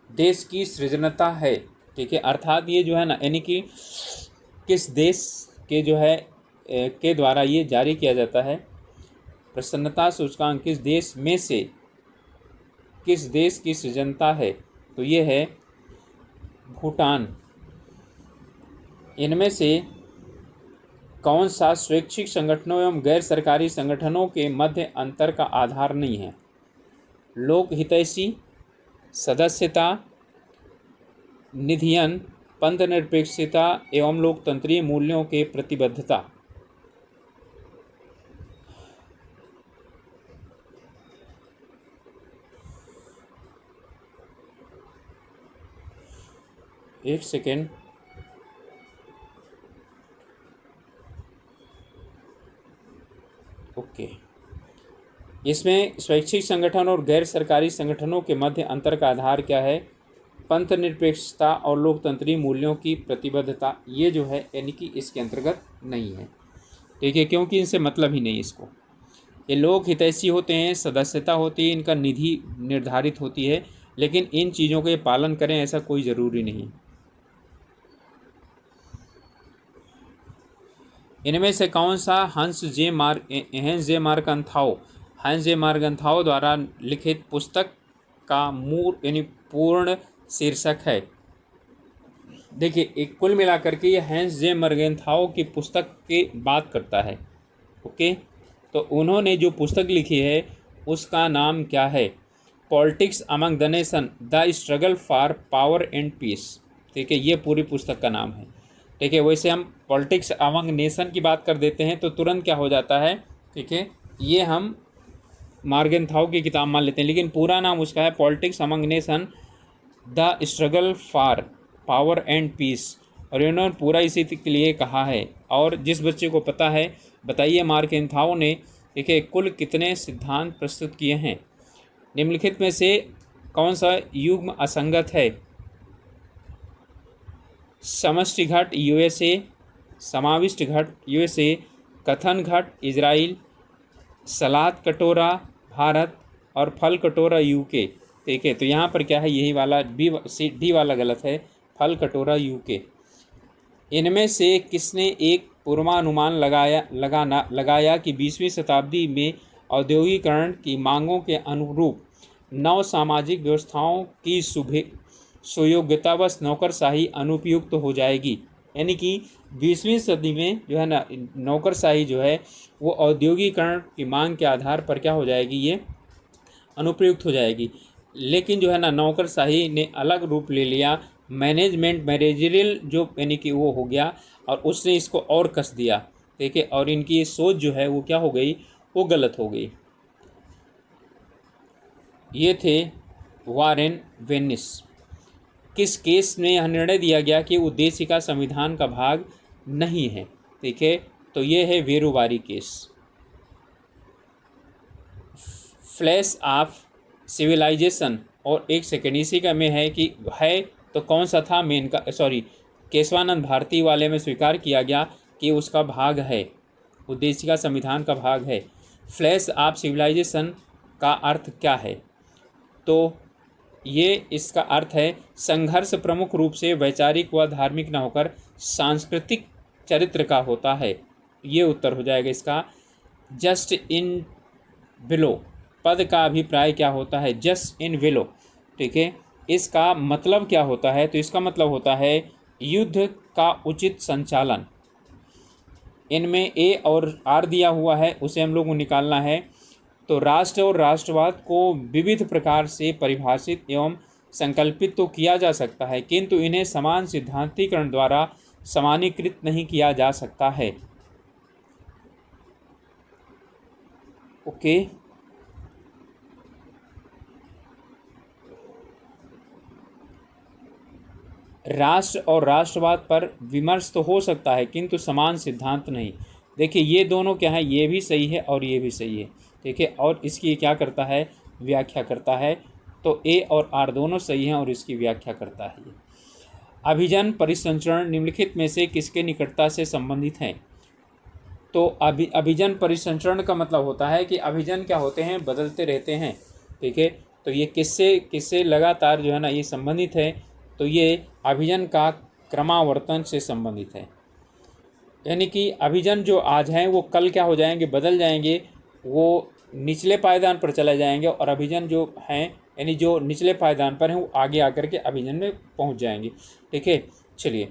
देश की सृजनता है। ठीक है, अर्थात ये जो है ना, यानी कि किस देश के जो है के द्वारा ये जारी किया जाता है। प्रसन्नता सूचकांक किस देश में से किस देश की सृजनता है? तो ये है भूटान। इनमें से कौन सा स्वैच्छिक संगठनों एवं गैर सरकारी संगठनों के मध्य अंतर का आधार नहीं है? लोकहितैषी, सदस्यता, निधियन, पंथनिरपेक्षता एवं लोकतंत्रीय मूल्यों के प्रतिबद्धता। एक सेकेंड, ओके। इसमें स्वैच्छिक संगठन और गैर सरकारी संगठनों के मध्य अंतर का आधार क्या है? पंथ निरपेक्षता और लोकतंत्री मूल्यों की प्रतिबद्धता। ये जो है यानी कि इसके अंतर्गत नहीं है। ठीक है, क्योंकि इनसे मतलब ही नहीं इसको। ये लोक हितैषी होते हैं, सदस्यता होती है, इनका निधि निर्धारित होती है, लेकिन इन चीज़ों के पालन करें ऐसा कोई ज़रूरी नहीं। इनमें से कौन सा हंस जे मार्गन्थाओ द्वारा लिखित पुस्तक का यानी पूर्ण शीर्षक है? देखिए, एक कुल मिलाकर के ये हैंस जे मार्गन्थाओ की पुस्तक की बात करता है। ओके, तो उन्होंने जो पुस्तक लिखी है उसका नाम क्या है? Politics among the nation, the struggle for power and peace. ठीक है, ये पूरी पुस्तक का नाम है। ठीक है, वैसे हम पॉलिटिक्स अमंग नेशन की बात कर देते हैं तो तुरंत क्या हो जाता है? ठीक है, ये हम मार्गन्थाओ की किताब मान लेते हैं, लेकिन पूरा नाम उसका है politics among nation, the struggle for power and peace. और इन्होंने पूरा इसी के लिए कहा है। और जिस बच्चे को पता है बताइए, मार्गन्थाओ ने, ठीक है, कुल कितने सिद्धांत प्रस्तुत किए हैं? निम्नलिखित में से कौन सा युग्म असंगत है? समष्टि घट USA, समाविष्ट घट USA, कथन घट इजराइल, सलाद कटोरा भारत और फल कटोरा UK। ठीक है, तो यहाँ पर क्या है? यही वाला डी वाला गलत है, फल कटोरा UK। इनमें से किसने एक पूर्वानुमान लगाया कि 20वीं शताब्दी में औद्योगिकरण की मांगों के अनुरूप नव सामाजिक व्यवस्थाओं की सुयोग्यतावश नौकरशाही अनुपयुक्त हो जाएगी? यानी कि 20वीं सदी में जो है ना, नौकरशाही जो है वो औद्योगिकरण की मांग के आधार पर क्या हो जाएगी? ये अनुपयुक्त हो जाएगी। लेकिन जो है ना, नौकरशाही ने अलग रूप ले लिया, मैनेजरियल जो यानी कि वो हो गया, और उसने इसको और कस दिया। ठीक है, और इनकी ये सोच जो है वो क्या हो गई? वो गलत हो गई। ये थे वारेन वेनिस। किस केस में यह निर्णय दिया गया कि उद्देशिका संविधान का भाग नहीं है? ठीक है, तो ये है वेरुवारी केस। फ्लैश ऑफ सिविलाइजेशन, और एक सेकेंड इसी का में है कि है तो कौन सा था? केशवानंद भारती वाले में स्वीकार किया गया कि उसका भाग है, उद्देशिका संविधान का भाग है। फ्लैश ऑफ सिविलाइजेशन का अर्थ क्या है? तो ये इसका अर्थ है संघर्ष प्रमुख रूप से वैचारिक व धार्मिक न होकर सांस्कृतिक चरित्र का होता है। ये उत्तर हो जाएगा इसका। जस्ट इन विलो पद का अभिप्राय क्या होता है? Just in willow. ठीक है, इसका मतलब क्या होता है? तो इसका मतलब होता है युद्ध का उचित संचालन। इनमें ए और आर दिया हुआ है, उसे हम लोग को निकालना है। तो राष्ट्र और राष्ट्रवाद को विविध प्रकार से परिभाषित एवं संकल्पित तो किया जा सकता है, किंतु इन्हें समान सिद्धांतीकरण द्वारा सामान्यीकृत नहीं किया जा सकता है। ओके, राष्ट्र और राष्ट्रवाद पर विमर्श तो हो सकता है, किंतु समान सिद्धांत नहीं। देखिए ये दोनों क्या है, ये भी सही है और ये भी सही है, ठीक है, और इसकी क्या करता है, व्याख्या करता है। तो ए और आर दोनों सही हैं और इसकी व्याख्या करता है ये। अभिजन परिसंचरण निम्नलिखित में से किसके निकटता से संबंधित हैं? तो अभिजन परिसंचरण का मतलब होता है कि अभिजन क्या होते हैं, बदलते रहते हैं, ठीक है। तो ये किससे किससे लगातार जो है ना ये संबंधित है, तो ये अभिजन का क्रमावर्तन से संबंधित है। यानी कि अभिजन जो आज हैं वो कल क्या हो जाएंगे, बदल जाएंगे, वो निचले पायदान पर चले जाएंगे, और अभिजन जो हैं यानी जो निचले पायदान पर हैं वो आगे आकर के अभिजन में पहुंच जाएंगे, ठीक है। चलिए,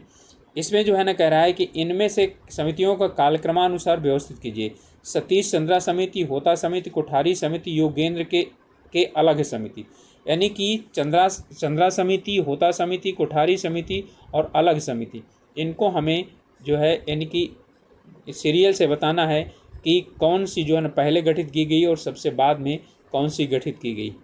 इसमें जो है ना कह रहा है कि इनमें से समितियों का कालक्रमानुसार व्यवस्थित कीजिए। सतीश चंद्रा समिति, होता समिति, कोठारी समिति, योगेंद्र के अलग समिति। यानी कि चंद्रा समिति, होता समिति, कोठारी समिति और अलग समिति, इनको हमें जो है यानी कि सीरियल से बताना है कि कौन सी जो है ना पहले गठित की गई और सबसे बाद में कौन सी गठित की गई।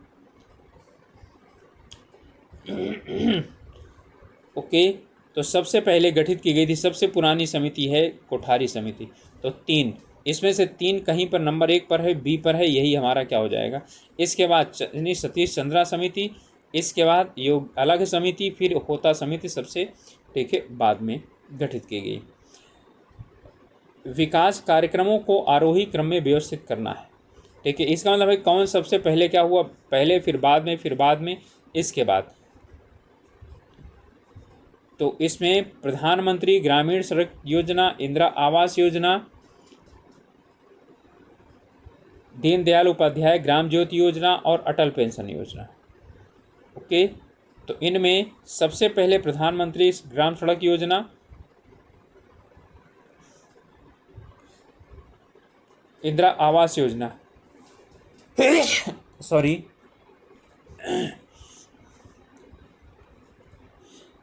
ओके, तो सबसे पहले गठित की गई थी, सबसे पुरानी समिति है कोठारी समिति। तो 3, इसमें से 3 कहीं पर नंबर 1 पर है, बी पर है, यही हमारा क्या हो जाएगा। इसके बाद सतीश चंद्रा समिति, इसके बाद योग अलग समिति, फिर होता समिति सबसे, ठीक है, बाद में गठित की गई। विकास कार्यक्रमों को आरोही क्रम में व्यवस्थित करना है, ठीक है। इसका मतलब है कौन सबसे पहले क्या हुआ, पहले फिर बाद में, फिर बाद में, इसके बाद। तो इसमें प्रधानमंत्री ग्रामीण सड़क योजना, इंदिरा आवास योजना, दीनदयाल उपाध्याय ग्राम ज्योति योजना और अटल पेंशन योजना। ओके, तो इनमें सबसे पहले प्रधानमंत्री ग्राम सड़क योजना, इंदिरा आवास योजना सॉरी,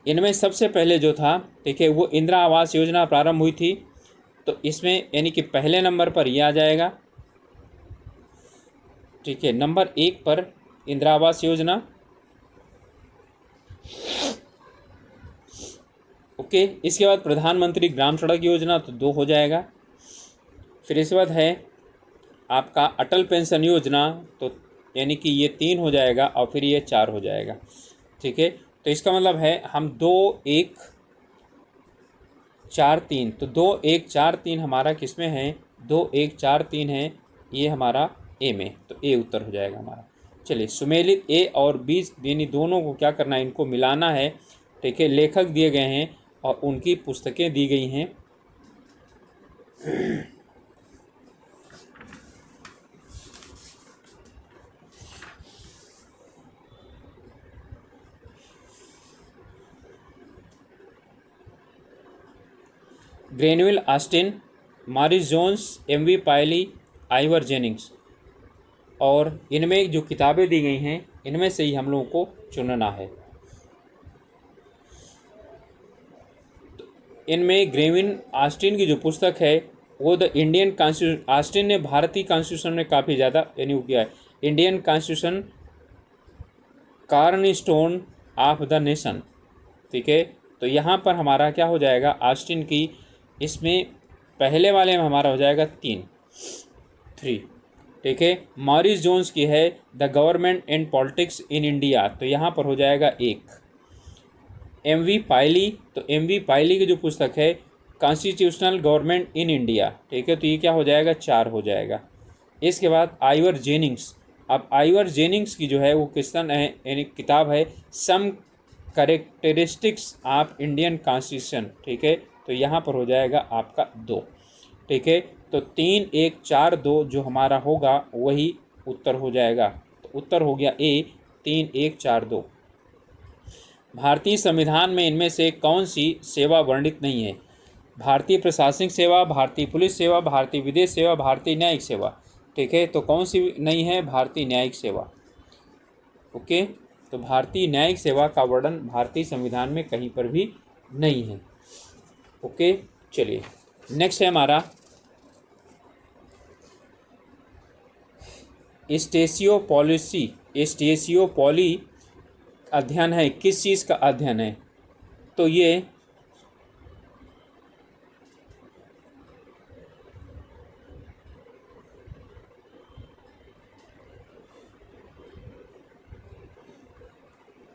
इनमें सबसे पहले जो था, ठीक है, वो इंदिरा आवास योजना प्रारंभ हुई थी। तो इसमें यानी कि पहले नंबर पर ये आ जाएगा, ठीक है, नंबर 1 पर इंदिरा आवास योजना। ओके, इसके बाद प्रधानमंत्री ग्राम सड़क योजना, तो 2 हो जाएगा। फिर इसके बाद है आपका अटल पेंशन योजना, तो यानी कि ये 3 हो जाएगा, और फिर ये 4 हो जाएगा, ठीक है। तो इसका मतलब है हम 2 1 4 3, तो 2 1 4 3 हमारा किस में है, 2 1 4 3 है, ये हमारा ए में, तो ए उत्तर हो जाएगा हमारा। चलिए, सुमेलित ए और बी यानी दोनों को क्या करना है, इनको मिलाना है, ठीक है। लेखक दिए गए हैं और उनकी पुस्तकें दी गई हैं। Granville Austin, Morris Jones, M V Pylee, Ivor Jennings. और इनमें जो किताबें दी गई हैं इनमें से ही हम लोगों को चुनना है। इनमें ग्रेविन ऑस्टिन की जो पुस्तक है वो द इंडियन कॉन्स्टिट्यूशन, ऑस्टिन ने भारतीय कॉन्स्टिट्यूशन में काफ़ी ज़्यादा यानी किया है। Indian constitution cornerstone of the nation, ठीक है। तो यहाँ पर हमारा क्या हो जाएगा, ऑस्टिन की, इसमें पहले वाले में हमारा हो जाएगा 3, ठीक है। मॉरिस जोन्स की है the government and politics in India, तो यहाँ पर हो जाएगा 1। एमवी पायली, तो एमवी पायली की जो पुस्तक है कॉन्स्टिट्यूशनल गवर्नमेंट इन इंडिया, ठीक है, तो ये क्या हो जाएगा, 4 हो जाएगा। इसके बाद आइवर जेनिंग्स, अब आइवर जेनिंग्स की जो है वो क्वेश्चन है यानी किताब है some characteristics of Indian constitution, ठीक है, तो यहाँ पर हो जाएगा आपका 2, ठीक है। तो 3 1 4 2 जो हमारा होगा वही उत्तर हो जाएगा। तो उत्तर हो गया ए, 3 1 4 2। भारतीय संविधान में इनमें से कौन सी सेवा वर्णित नहीं है? भारतीय प्रशासनिक सेवा, भारतीय पुलिस सेवा, भारतीय विदेश सेवा, भारतीय न्यायिक सेवा। ठीक है, तो कौन सी नहीं है? भारतीय न्यायिक सेवा। ओके, तो भारतीय न्यायिक सेवा का वर्णन भारतीय संविधान में कहीं पर भी नहीं है। ओके, चलिए नेक्स्ट है हमारा स्टेसियोपॉली अध्ययन है। किस चीज़ का अध्ययन है? तो ये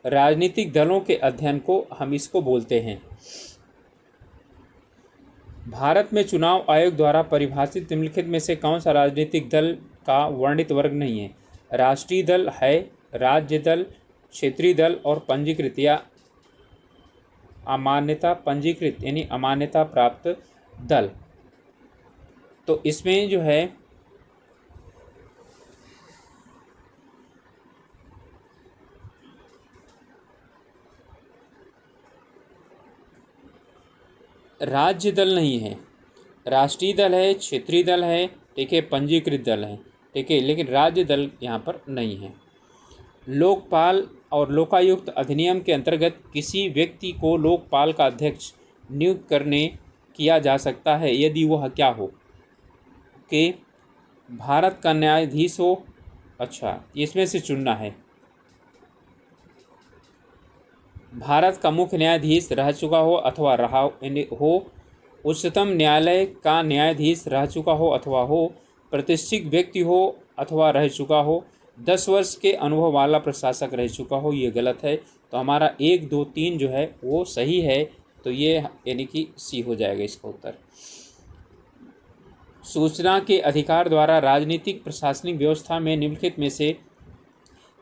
राजनीतिक दलों के अध्ययन को हम इसको बोलते हैं। भारत में चुनाव आयोग द्वारा परिभाषित निम्नलिखित में से कौन सा राजनीतिक दल का वर्णित वर्ग नहीं है? राष्ट्रीय दल है, राज्य दल, क्षेत्रीय दल और पंजीकृत या अमान्यता पंजीकृत यानी अमान्यता प्राप्त दल। तो इसमें जो है राज्य दल नहीं है, राष्ट्रीय दल है, क्षेत्रीय दल है, ठीक है, पंजीकृत दल है, ठीक है, लेकिन राज्य दल यहाँ पर नहीं है। लोकपाल और लोकायुक्त अधिनियम के अंतर्गत किसी व्यक्ति को लोकपाल का अध्यक्ष नियुक्त करने किया जा सकता है यदि वह क्या हो? कि भारत का न्यायाधीश हो। अच्छा, इसमें से चुनना है। भारत का मुख्य न्यायाधीश रह चुका हो अथवा रहा हो, उच्चतम न्यायालय का न्यायाधीश रह चुका हो अथवा हो, प्रतिष्ठित व्यक्ति हो अथवा रह चुका हो, 10 वर्ष के अनुभव वाला प्रशासक रह चुका हो। ये गलत है, तो हमारा 1, 2, 3 जो है वो सही है, तो ये यानी कि सी हो जाएगा इसका उत्तर। सूचना के अधिकार द्वारा राजनीतिक प्रशासनिक व्यवस्था में निम्नलिखित में से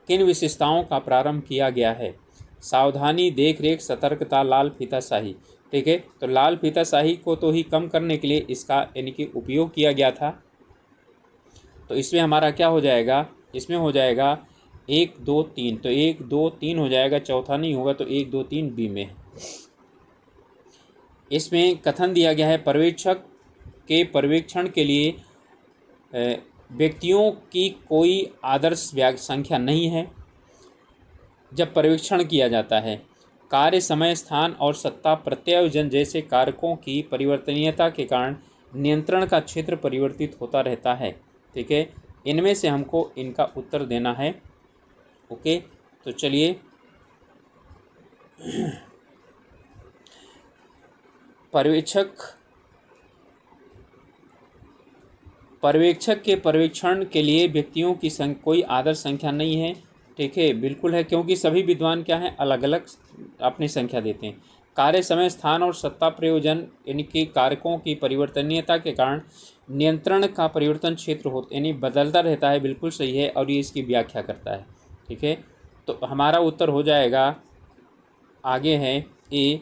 किन विशेषताओं का प्रारंभ किया गया है? सावधानी, देखरेख, सतर्कता, लाल फीताशाही। ठीक है, तो लाल फीताशाही को तो ही कम करने के लिए इसका यानी कि उपयोग किया गया था। तो इसमें हमारा क्या हो जाएगा? इसमें हो जाएगा 1, 2, 3, तो 1, 2, 3 हो जाएगा, चौथा नहीं होगा, तो 1, 2, 3 बी में। इसमें कथन दिया गया है पर्यवेक्षक के पर्यवेक्षण के लिए व्यक्तियों की कोई आदर्श संख्या नहीं है जब पर्यवेक्षण किया जाता है। कार्य, समय, स्थान और सत्ता प्रत्यायोजन जैसे कारकों की परिवर्तनीयता के कारण नियंत्रण का क्षेत्र परिवर्तित होता रहता है। ठीक है, इनमें से हमको इनका उत्तर देना है। ओके, तो चलिए पर्यवेक्षक के पर्यवेक्षण के लिए व्यक्तियों की कोई आदर्श संख्या नहीं है। ठीक है, बिल्कुल है, क्योंकि सभी विद्वान क्या हैं? अलग अलग अपनी संख्या देते हैं। कार्य, समय, स्थान और सत्ता प्रयोजन यानी कि कारकों की परिवर्तनीयता के कारण नियंत्रण का परिवर्तन क्षेत्र होता यानी बदलता रहता है। बिल्कुल सही है, और ये इसकी व्याख्या करता है। ठीक है, तो हमारा उत्तर हो जाएगा, आगे है ए।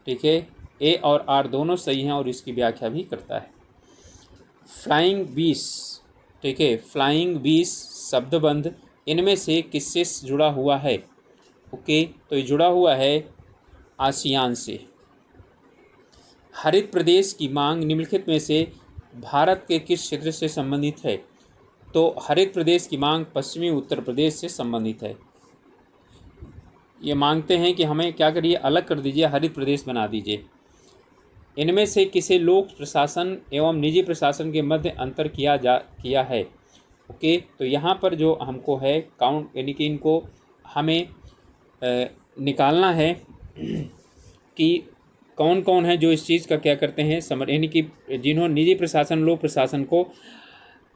ठीक है, ए और आर दोनों सही हैं और इसकी व्याख्या भी करता है। फ्लाइंग बीस। ठीक है, फ्लाइंग बीस शब्दबंध इनमें से किससे जुड़ा हुआ है? ओके, तो ये जुड़ा हुआ है आसियान से। हरित प्रदेश की मांग निम्नलिखित में से भारत के किस क्षेत्र से संबंधित है? तो हरित प्रदेश की मांग पश्चिमी उत्तर प्रदेश से संबंधित है। ये मांगते हैं कि हमें क्या करिए, अलग कर दीजिए, हरित प्रदेश बना दीजिए। इनमें से किसे लोक प्रशासन एवं निजी प्रशासन के मध्य अंतर किया है? ओके, तो यहाँ पर जो हमको है काउंट यानी कि इनको हमें निकालना है कि कौन कौन है जो इस चीज़ का क्या करते हैं यानी कि जिन्होंने निजी प्रशासन लोक प्रशासन को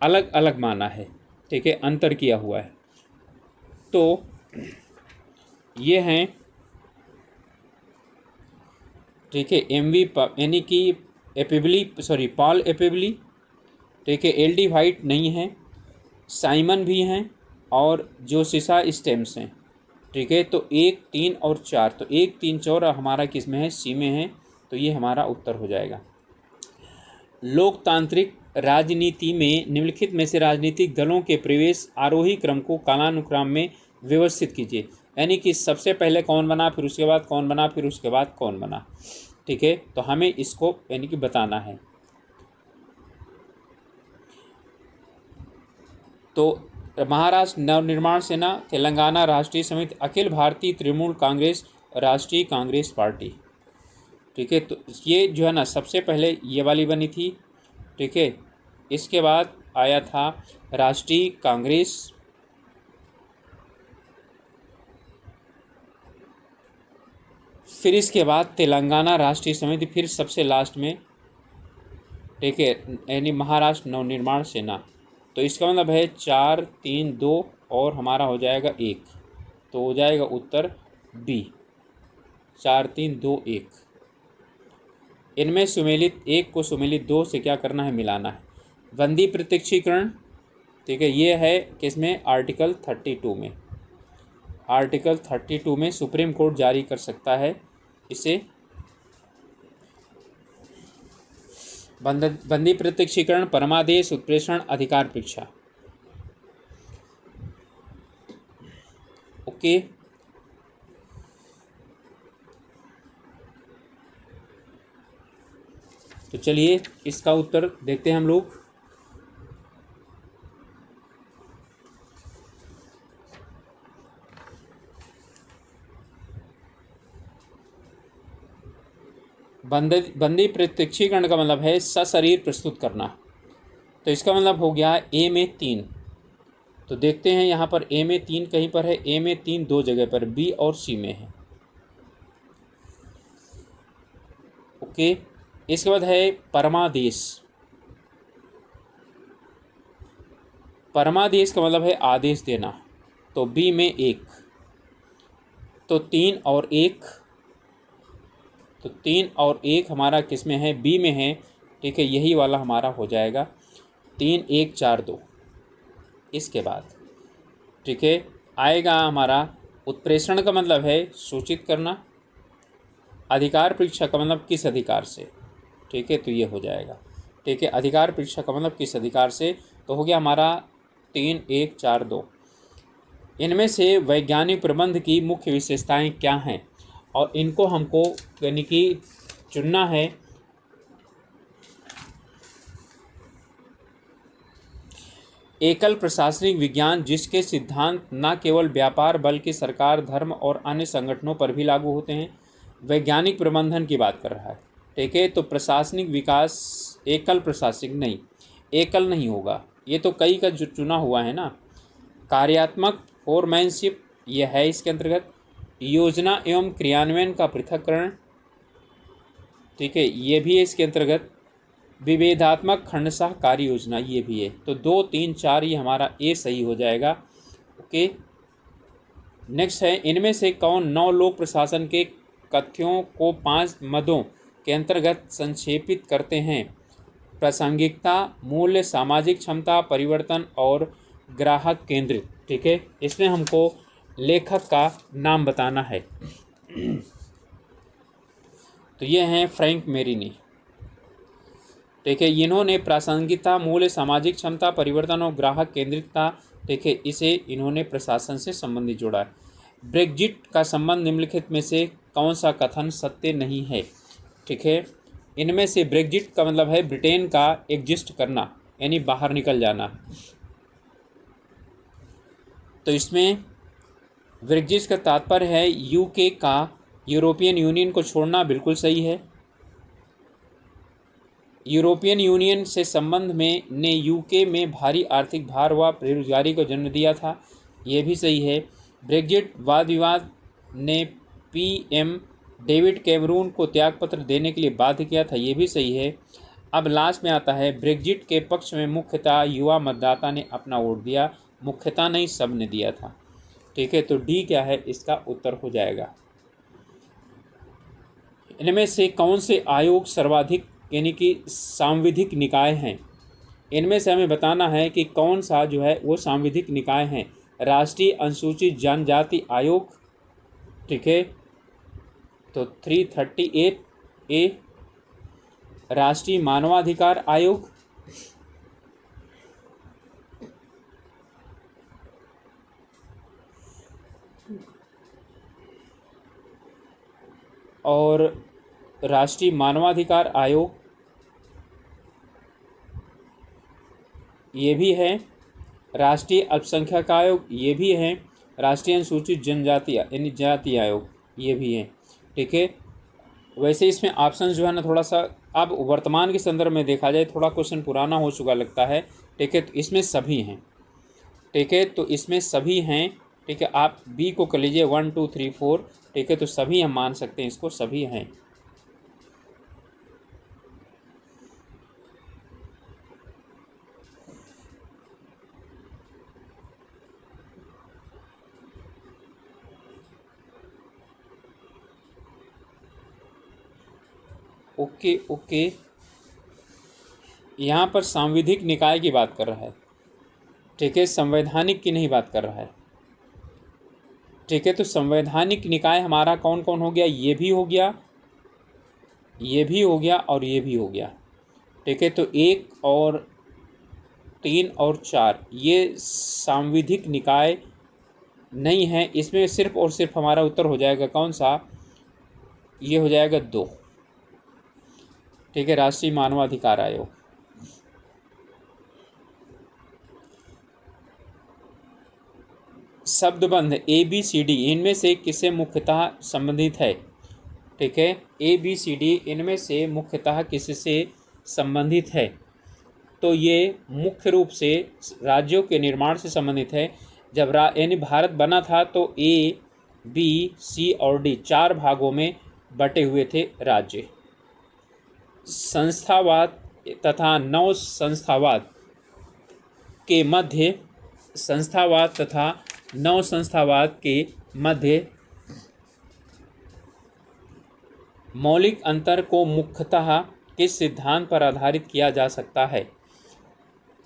अलग अलग माना है। ठीक है, अंतर किया हुआ है। तो ये हैं, ठीक है, एमवी यानी कि पॉल एपेबली। ठीक है, एलडी वाइट नहीं है, साइमन भी हैं और जोसिसा स्टेम्स हैं। ठीक है, तो 1, 3 और 4, तो 1, 3, 4 हमारा किस में है? सी में है, तो ये हमारा उत्तर हो जाएगा। लोकतांत्रिक राजनीति में निम्नलिखित में से राजनीतिक दलों के प्रवेश आरोही क्रम को कालानुक्रम में व्यवस्थित कीजिए। यानी कि सबसे पहले कौन बना, फिर उसके बाद कौन बना, फिर उसके बाद कौन बना। ठीक है, तो हमें इसको यानी कि बताना है। तो महाराष्ट्र नवनिर्माण सेना, तेलंगाना राष्ट्रीय समिति, अखिल भारतीय तृणमूल कांग्रेस, राष्ट्रीय कांग्रेस पार्टी। ठीक है, तो ये जो है ना सबसे पहले ये वाली बनी थी। ठीक है, इसके बाद आया था राष्ट्रीय कांग्रेस, फिर इसके बाद तेलंगाना राष्ट्रीय समिति, फिर सबसे लास्ट में ठीक है यानी महाराष्ट्र नवनिर्माण सेना। तो इसका मतलब है 4 3 2 और हमारा हो जाएगा 1, तो हो जाएगा उत्तर बी, 4 3 2 1। इनमें सुमेलित 1 को सुमेलित 2 से क्या करना है, मिलाना है। बंदी प्रत्यक्षीकरण, ठीक है, ये है किसमें, आर्टिकल 32 में। आर्टिकल 32 में सुप्रीम कोर्ट जारी कर सकता है इसे। बंदी प्रत्यक्षीकरण, परमादेश, उत्प्रेषण, अधिकार परीक्षा। ओके, तो चलिए इसका उत्तर देखते हैं हम लोग। बंदी प्रत्यक्षीकरण का मतलब है सशरीर प्रस्तुत करना। तो इसका मतलब हो गया ए में 3। तो देखते हैं यहाँ पर ए में 3 कहीं पर है, ए में 3 2 जगह पर, बी और सी में है। ओके, इसके बाद है परमादेश। परमादेश का मतलब है आदेश देना, तो बी में 1, तो 3 और 1, तो 3 और 1 हमारा किस में है, बी में है। ठीक है, यही वाला हमारा हो जाएगा 3 1 4 2। इसके बाद ठीक है आएगा हमारा उत्प्रेषण का मतलब है सूचित करना, अधिकार परीक्षा का मतलब किस अधिकार से। ठीक है, तो ये हो जाएगा। ठीक है, अधिकार परीक्षा का मतलब किस अधिकार से, तो हो गया हमारा 3 1 4 2। इनमें से वैज्ञानिक प्रबंध की मुख्य विशेषताएं क्या हैं, और इनको हमको यानी कि चुनना है। एकल प्रशासनिक विज्ञान, जिसके सिद्धांत न केवल व्यापार बल्कि सरकार, धर्म और अन्य संगठनों पर भी लागू होते हैं। वैज्ञानिक प्रबंधन की बात कर रहा है। ठीक है, तो प्रशासनिक विकास एकल प्रशासनिक नहीं, एकल नहीं होगा, ये तो कई का जो चुना हुआ है ना। कार्यात्मक फोरमैनशिप यह है इसके अंतर्गत। योजना एवं क्रियान्वयन का पृथक्करण, ठीक है, ये भी है इसके अंतर्गत। विभेदात्मक खंडशः कार्य योजना, ये भी है। तो 2 3 4 ये हमारा ए सही हो जाएगा। ओके, नेक्स्ट है, इनमें से कौन 9 लोक प्रशासन के कथ्यों को 5 मदों के अंतर्गत संक्षेपित करते हैं। प्रासंगिकता, मूल्य, सामाजिक क्षमता, परिवर्तन और ग्राहक केंद्रित। ठीक है, इसमें हमको लेखक का नाम बताना है। तो ये हैं फ्रैंक मेरिनी। ठीक है, इन्होंने प्रासंगिकता, मूल्य, सामाजिक क्षमता, परिवर्तन और ग्राहक केंद्रितता, ठीक है, इसे इन्होंने प्रशासन से संबंधित जोड़ा है। ब्रेग्जिट का संबंध निम्नलिखित में से कौन सा कथन सत्य नहीं है। ठीक है, इनमें से ब्रेग्जिट का मतलब है ब्रिटेन का एग्जिस्ट करना, यानी बाहर निकल जाना। तो इसमें ब्रेग्जिट का तात्पर्य है यूके का यूरोपियन यूनियन को छोड़ना, बिल्कुल सही है। यूरोपियन यूनियन से संबंध में ने यूके में भारी आर्थिक भार व बेरोजगारी को जन्म दिया था, ये भी सही है। ब्रेग्जिट वाद विवाद ने पीएम डेविड कैमरून को त्यागपत्र देने के लिए बाध्य किया था, ये भी सही है। अब लास्ट में आता है, ब्रेग्जिट के पक्ष में मुख्यतः युवा मतदाता ने अपना वोट दिया, मुख्यतः नहीं सब ने दिया था। ठीक है, तो डी क्या है, इसका उत्तर हो जाएगा। इनमें से कौन से आयोग सर्वाधिक यानी कि सांविधिक निकाय हैं। इनमें से हमें बताना है कि कौन सा जो है वो सांविधिक निकाय हैं। राष्ट्रीय अनुसूचित जनजाति आयोग, ठीक है, तो 338 ए। राष्ट्रीय मानवाधिकार आयोग, और राष्ट्रीय मानवाधिकार आयोग, ये भी है। राष्ट्रीय अल्पसंख्यक आयोग, ये भी है। राष्ट्रीय अनुसूचित जनजाति यानी जाति आयोग, ये भी है। ठीक है, वैसे इसमें ऑप्शन जो है ना थोड़ा सा अब वर्तमान के संदर्भ में देखा जाए थोड़ा क्वेश्चन पुराना हो चुका लगता है। ठीक है, तो इसमें सभी हैं। ठीक है, तो इसमें सभी हैं। ठीक है, आप बी को कर लीजिए 1 2 3 4। ठीक है, तो सभी हम मान सकते हैं, इसको सभी हैं। ओके ओके, यहाँ पर सांविधिक निकाय की बात कर रहा है। ठीक है, संवैधानिक की नहीं बात कर रहा है। ठीक है, तो संवैधानिक निकाय हमारा कौन कौन हो गया? ये भी हो गया, ये भी हो गया और ये भी हो गया। ठीक है, तो 1 और 3 और 4 ये सांविधिक निकाय नहीं है। इसमें सिर्फ और सिर्फ हमारा उत्तर हो जाएगा कौन सा? ये हो जाएगा 2। ठीक है, राष्ट्रीय मानवाधिकार आयोग। शब्दबंध ABCD इनमें से किससे मुख्यतः संबंधित है? ठीक है, ABCD इनमें से मुख्यतः किससे संबंधित है? तो ये मुख्य रूप से राज्यों के निर्माण से संबंधित है। जब यानी भारत बना था तो A, B, C और D 4 भागों में बटे हुए थे राज्य। संस्थावाद तथा नव संस्थावाद के मध्य, संस्थावाद तथा नव संस्थावाद के मध्य मौलिक अंतर को मुख्यतः किस सिद्धांत पर आधारित किया जा सकता है?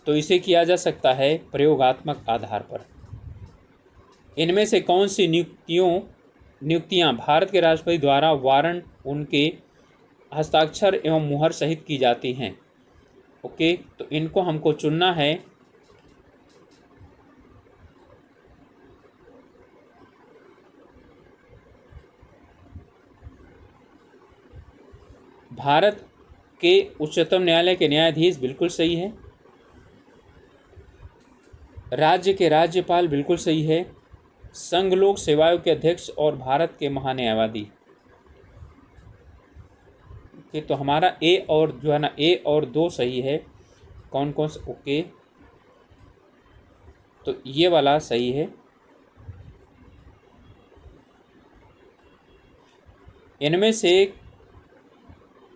तो इसे किया जा सकता है प्रयोगात्मक आधार पर। इनमें से कौन सी नियुक्तियां भारत के राष्ट्रपति द्वारा वारंट उनके हस्ताक्षर एवं मुहर सहित की जाती हैं? ओके, तो इनको हमको चुनना है। भारत के उच्चतम न्यायालय के न्यायाधीश बिल्कुल सही है। राज्य के राज्यपाल बिल्कुल सही है। संघ लोक सेवाओं के अध्यक्ष और भारत के महान्यायवादी। ओके, तो हमारा ए और जो है ना ए और 2 सही है। कौन कौन सा? ओके, तो ये वाला सही है। इनमें से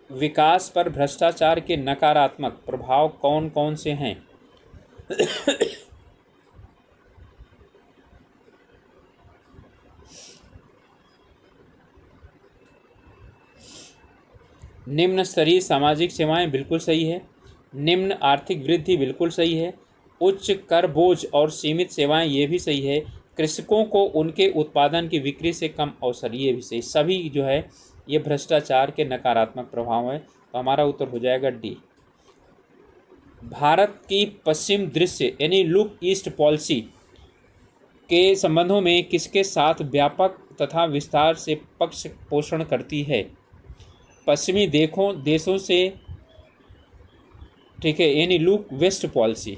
विकास पर भ्रष्टाचार के नकारात्मक प्रभाव कौन कौन से हैं? निम्न स्तरीय सामाजिक सेवाएं बिल्कुल सही है। निम्न आर्थिक वृद्धि बिल्कुल सही है। उच्च कर बोझ और सीमित सेवाएं ये भी सही है। कृषकों को उनके उत्पादन की बिक्री से कम अवसर ये भी सही। सभी जो है ये भ्रष्टाचार के नकारात्मक प्रभाव है। तो हमारा उत्तर हो जाएगा डी। भारत की पश्चिम दृश्य यानी लुक ईस्ट पॉलिसी के संबंधों में किसके साथ व्यापक तथा विस्तार से पक्ष पोषण करती है? पश्चिमी देशों से। ठीक है, यानी लुक वेस्ट पॉलिसी,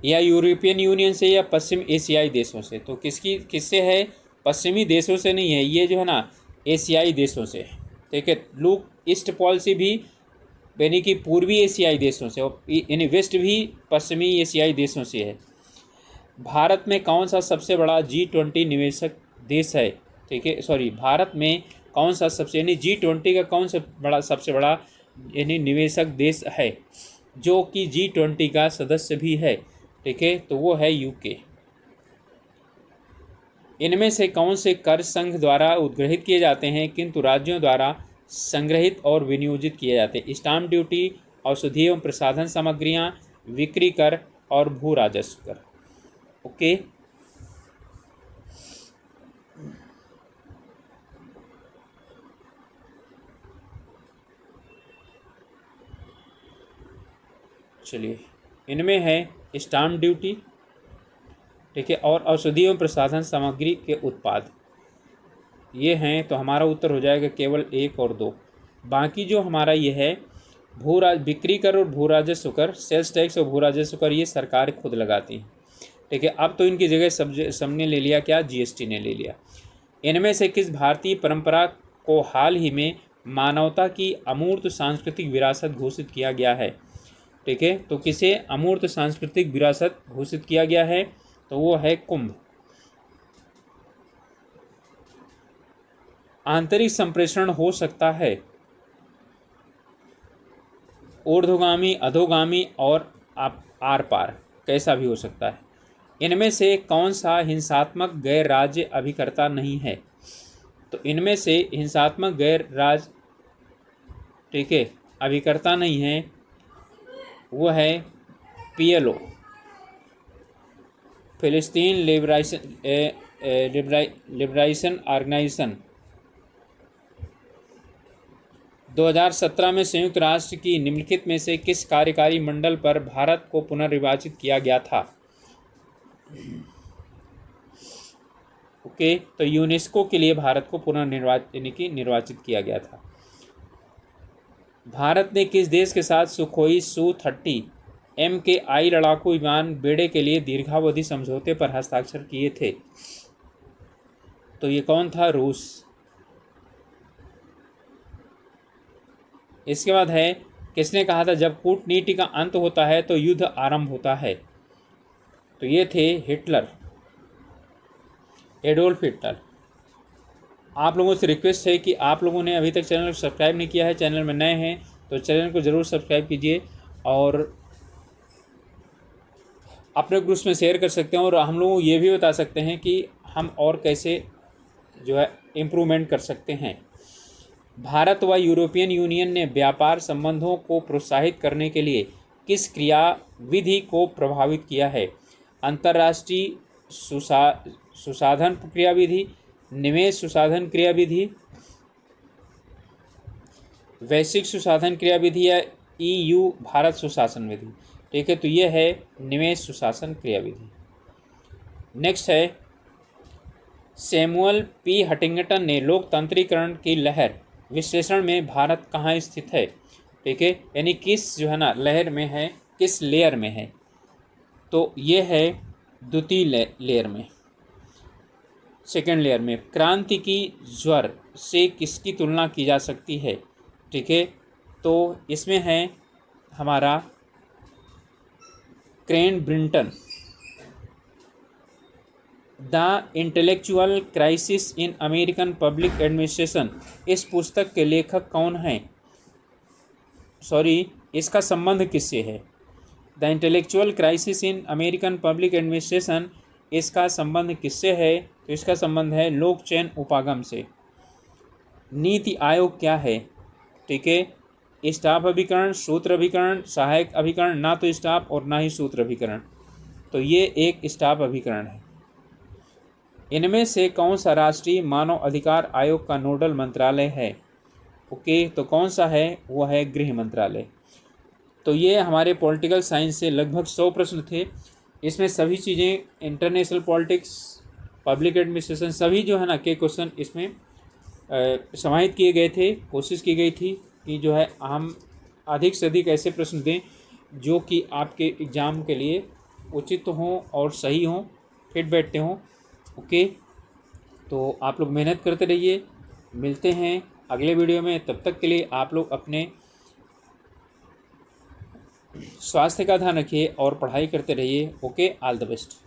या यूरोपियन यूनियन से या पश्चिम एशियाई देशों से। तो किससे है? पश्चिमी देशों से नहीं है, ये जो है ना एशियाई देशों से। ठीक है, लुक ईस्ट पॉलिसी भी यानी कि पूर्वी एशियाई देशों से, यानी वेस्ट भी पश्चिमी एशियाई देशों से है। भारत में कौन सा सबसे बड़ा G20 निवेशक देश है? ठीक है, सॉरी, भारत में कौन सा सबसे यानी G20 का कौन सा सबसे बड़ा यानी निवेशक देश है जो कि G20 का सदस्य भी है? ठीक है, तो वो है यूके। इनमें से कौन से कर संघ द्वारा उद्ग्रहित किए जाते हैं किंतु राज्यों द्वारा संग्रहित और विनियोजित किए जाते हैं? स्टाम्प ड्यूटी, औषधि एवं प्रसाधन सामग्रियां, बिक्री कर और भू राजस्व कर। ओके, चलिए, इनमें है स्टाम्प ड्यूटी, ठीक है, और औषधि एवं प्रसाधन सामग्री के उत्पाद। ये हैं, तो हमारा उत्तर हो जाएगा केवल 1 और 2। बाकी जो हमारा ये है बिक्री कर और भू राजस्व कर, सेल्स टैक्स और भू राजस्व कर, ये सरकार खुद लगाती है। ठीक है, अब तो इनकी जगह सबने ले लिया क्या, जीएसटी ने ले लिया। इनमें से किस भारतीय परंपरा को हाल ही में मानवता की अमूर्त सांस्कृतिक विरासत घोषित किया गया है? ठीक है, तो किसे अमूर्त सांस्कृतिक विरासत घोषित किया गया है, तो वो है कुंभ। आंतरिक संप्रेषण हो सकता है ऊर्ध्वगामी, अधोगामी और आर पार, कैसा भी हो सकता है। इनमें से कौन सा हिंसात्मक गैर राज्य अभिकर्ता नहीं है? तो इनमें से हिंसात्मक गैर राज्य, ठीक है, अभिकर्ता नहीं है, वो है पीएलओ, फिलिस्तीन लिबरेशन ऑर्गेनाइजेशन। 2017 में संयुक्त राष्ट्र की निम्नलिखित में से किस कार्यकारी मंडल पर भारत को पुनर्निर्वाचित किया गया था? ओके, तो यूनेस्को के लिए भारत को निर्वाचित किया गया था। भारत ने किस देश के साथ सुखोई Su-30 MKI लड़ाकू विमान बेड़े के लिए दीर्घावधि समझौते पर हस्ताक्षर किए थे? तो ये कौन था, रूस। इसके बाद है, किसने कहा था जब कूटनीति का अंत होता है तो युद्ध आरंभ होता है? तो ये थे हिटलर, एडोल्फ हिटलर। आप लोगों से रिक्वेस्ट है कि आप लोगों ने अभी तक चैनल को सब्सक्राइब नहीं किया है, चैनल में नए हैं तो चैनल को ज़रूर सब्सक्राइब कीजिए और अपने ग्रुप्स में शेयर कर सकते हैं। और हम लोग ये भी बता सकते हैं कि हम और कैसे जो है इम्प्रूवमेंट कर सकते हैं। भारत व यूरोपियन यूनियन ने व्यापार संबंधों को प्रोत्साहित करने के लिए किस क्रियाविधि को प्रभावित किया है? अंतर्राष्ट्रीय सुसाधन क्रियाविधि, निवेश सुसाधन क्रियाविधि, वैश्विक सुसाधन क्रियाविधि या EU भारत सुशासन विधि? ठीक है, तो ये है निवेश सुशासन क्रियाविधि। नेक्स्ट है, सैमुअल P. हंटिंगटन ने लोकतंत्रीकरण की लहर विश्लेषण में भारत कहाँ स्थित है? ठीक है, यानी किस जो है ना लहर में है, किस लेयर में है? तो ये है द्वितीय लेयर में, सेकेंड लेयर में। क्रांति की ज्वर से किसकी तुलना की जा सकती है? ठीक है, तो इसमें है हमारा crane Brighton. The intellectual crisis in American public administration, इस पुस्तक के लेखक कौन हैं? इसका संबंध किससे है? The intellectual crisis in American public administration, इसका संबंध किससे है? तो इसका संबंध है लोकचैन उपागम से। नीति आयोग क्या है? ठीक है, स्टाफ अभिकरण, सूत्र अभिकरण, सहायक अभिकरण, ना तो स्टाफ और ना ही सूत्र अभिकरण, तो ये एक स्टाफ अभिकरण है। इनमें से कौन सा राष्ट्रीय मानव अधिकार आयोग का नोडल मंत्रालय है? ओके, तो कौन सा है? वो है गृह मंत्रालय। तो ये हमारे पॉलिटिकल साइंस से लगभग 100 प्रश्न थे। इसमें सभी चीज़ें, इंटरनेशनल पॉलिटिक्स, पब्लिक एडमिनिस्ट्रेशन, सभी जो है ना के क्वेश्चन इसमें समाहित किए गए थे। कोशिश की गई थी कि जो है हम अधिक से अधिक ऐसे प्रश्न दें जो कि आपके एग्ज़ाम के लिए उचित हों और सही हों, फिट बैठते हों। ओके, तो आप लोग मेहनत करते रहिए, मिलते हैं अगले वीडियो में। तब तक के लिए आप लोग अपने स्वास्थ्य का ध्यान रखिए और पढ़ाई करते रहिए। Okay, all the best.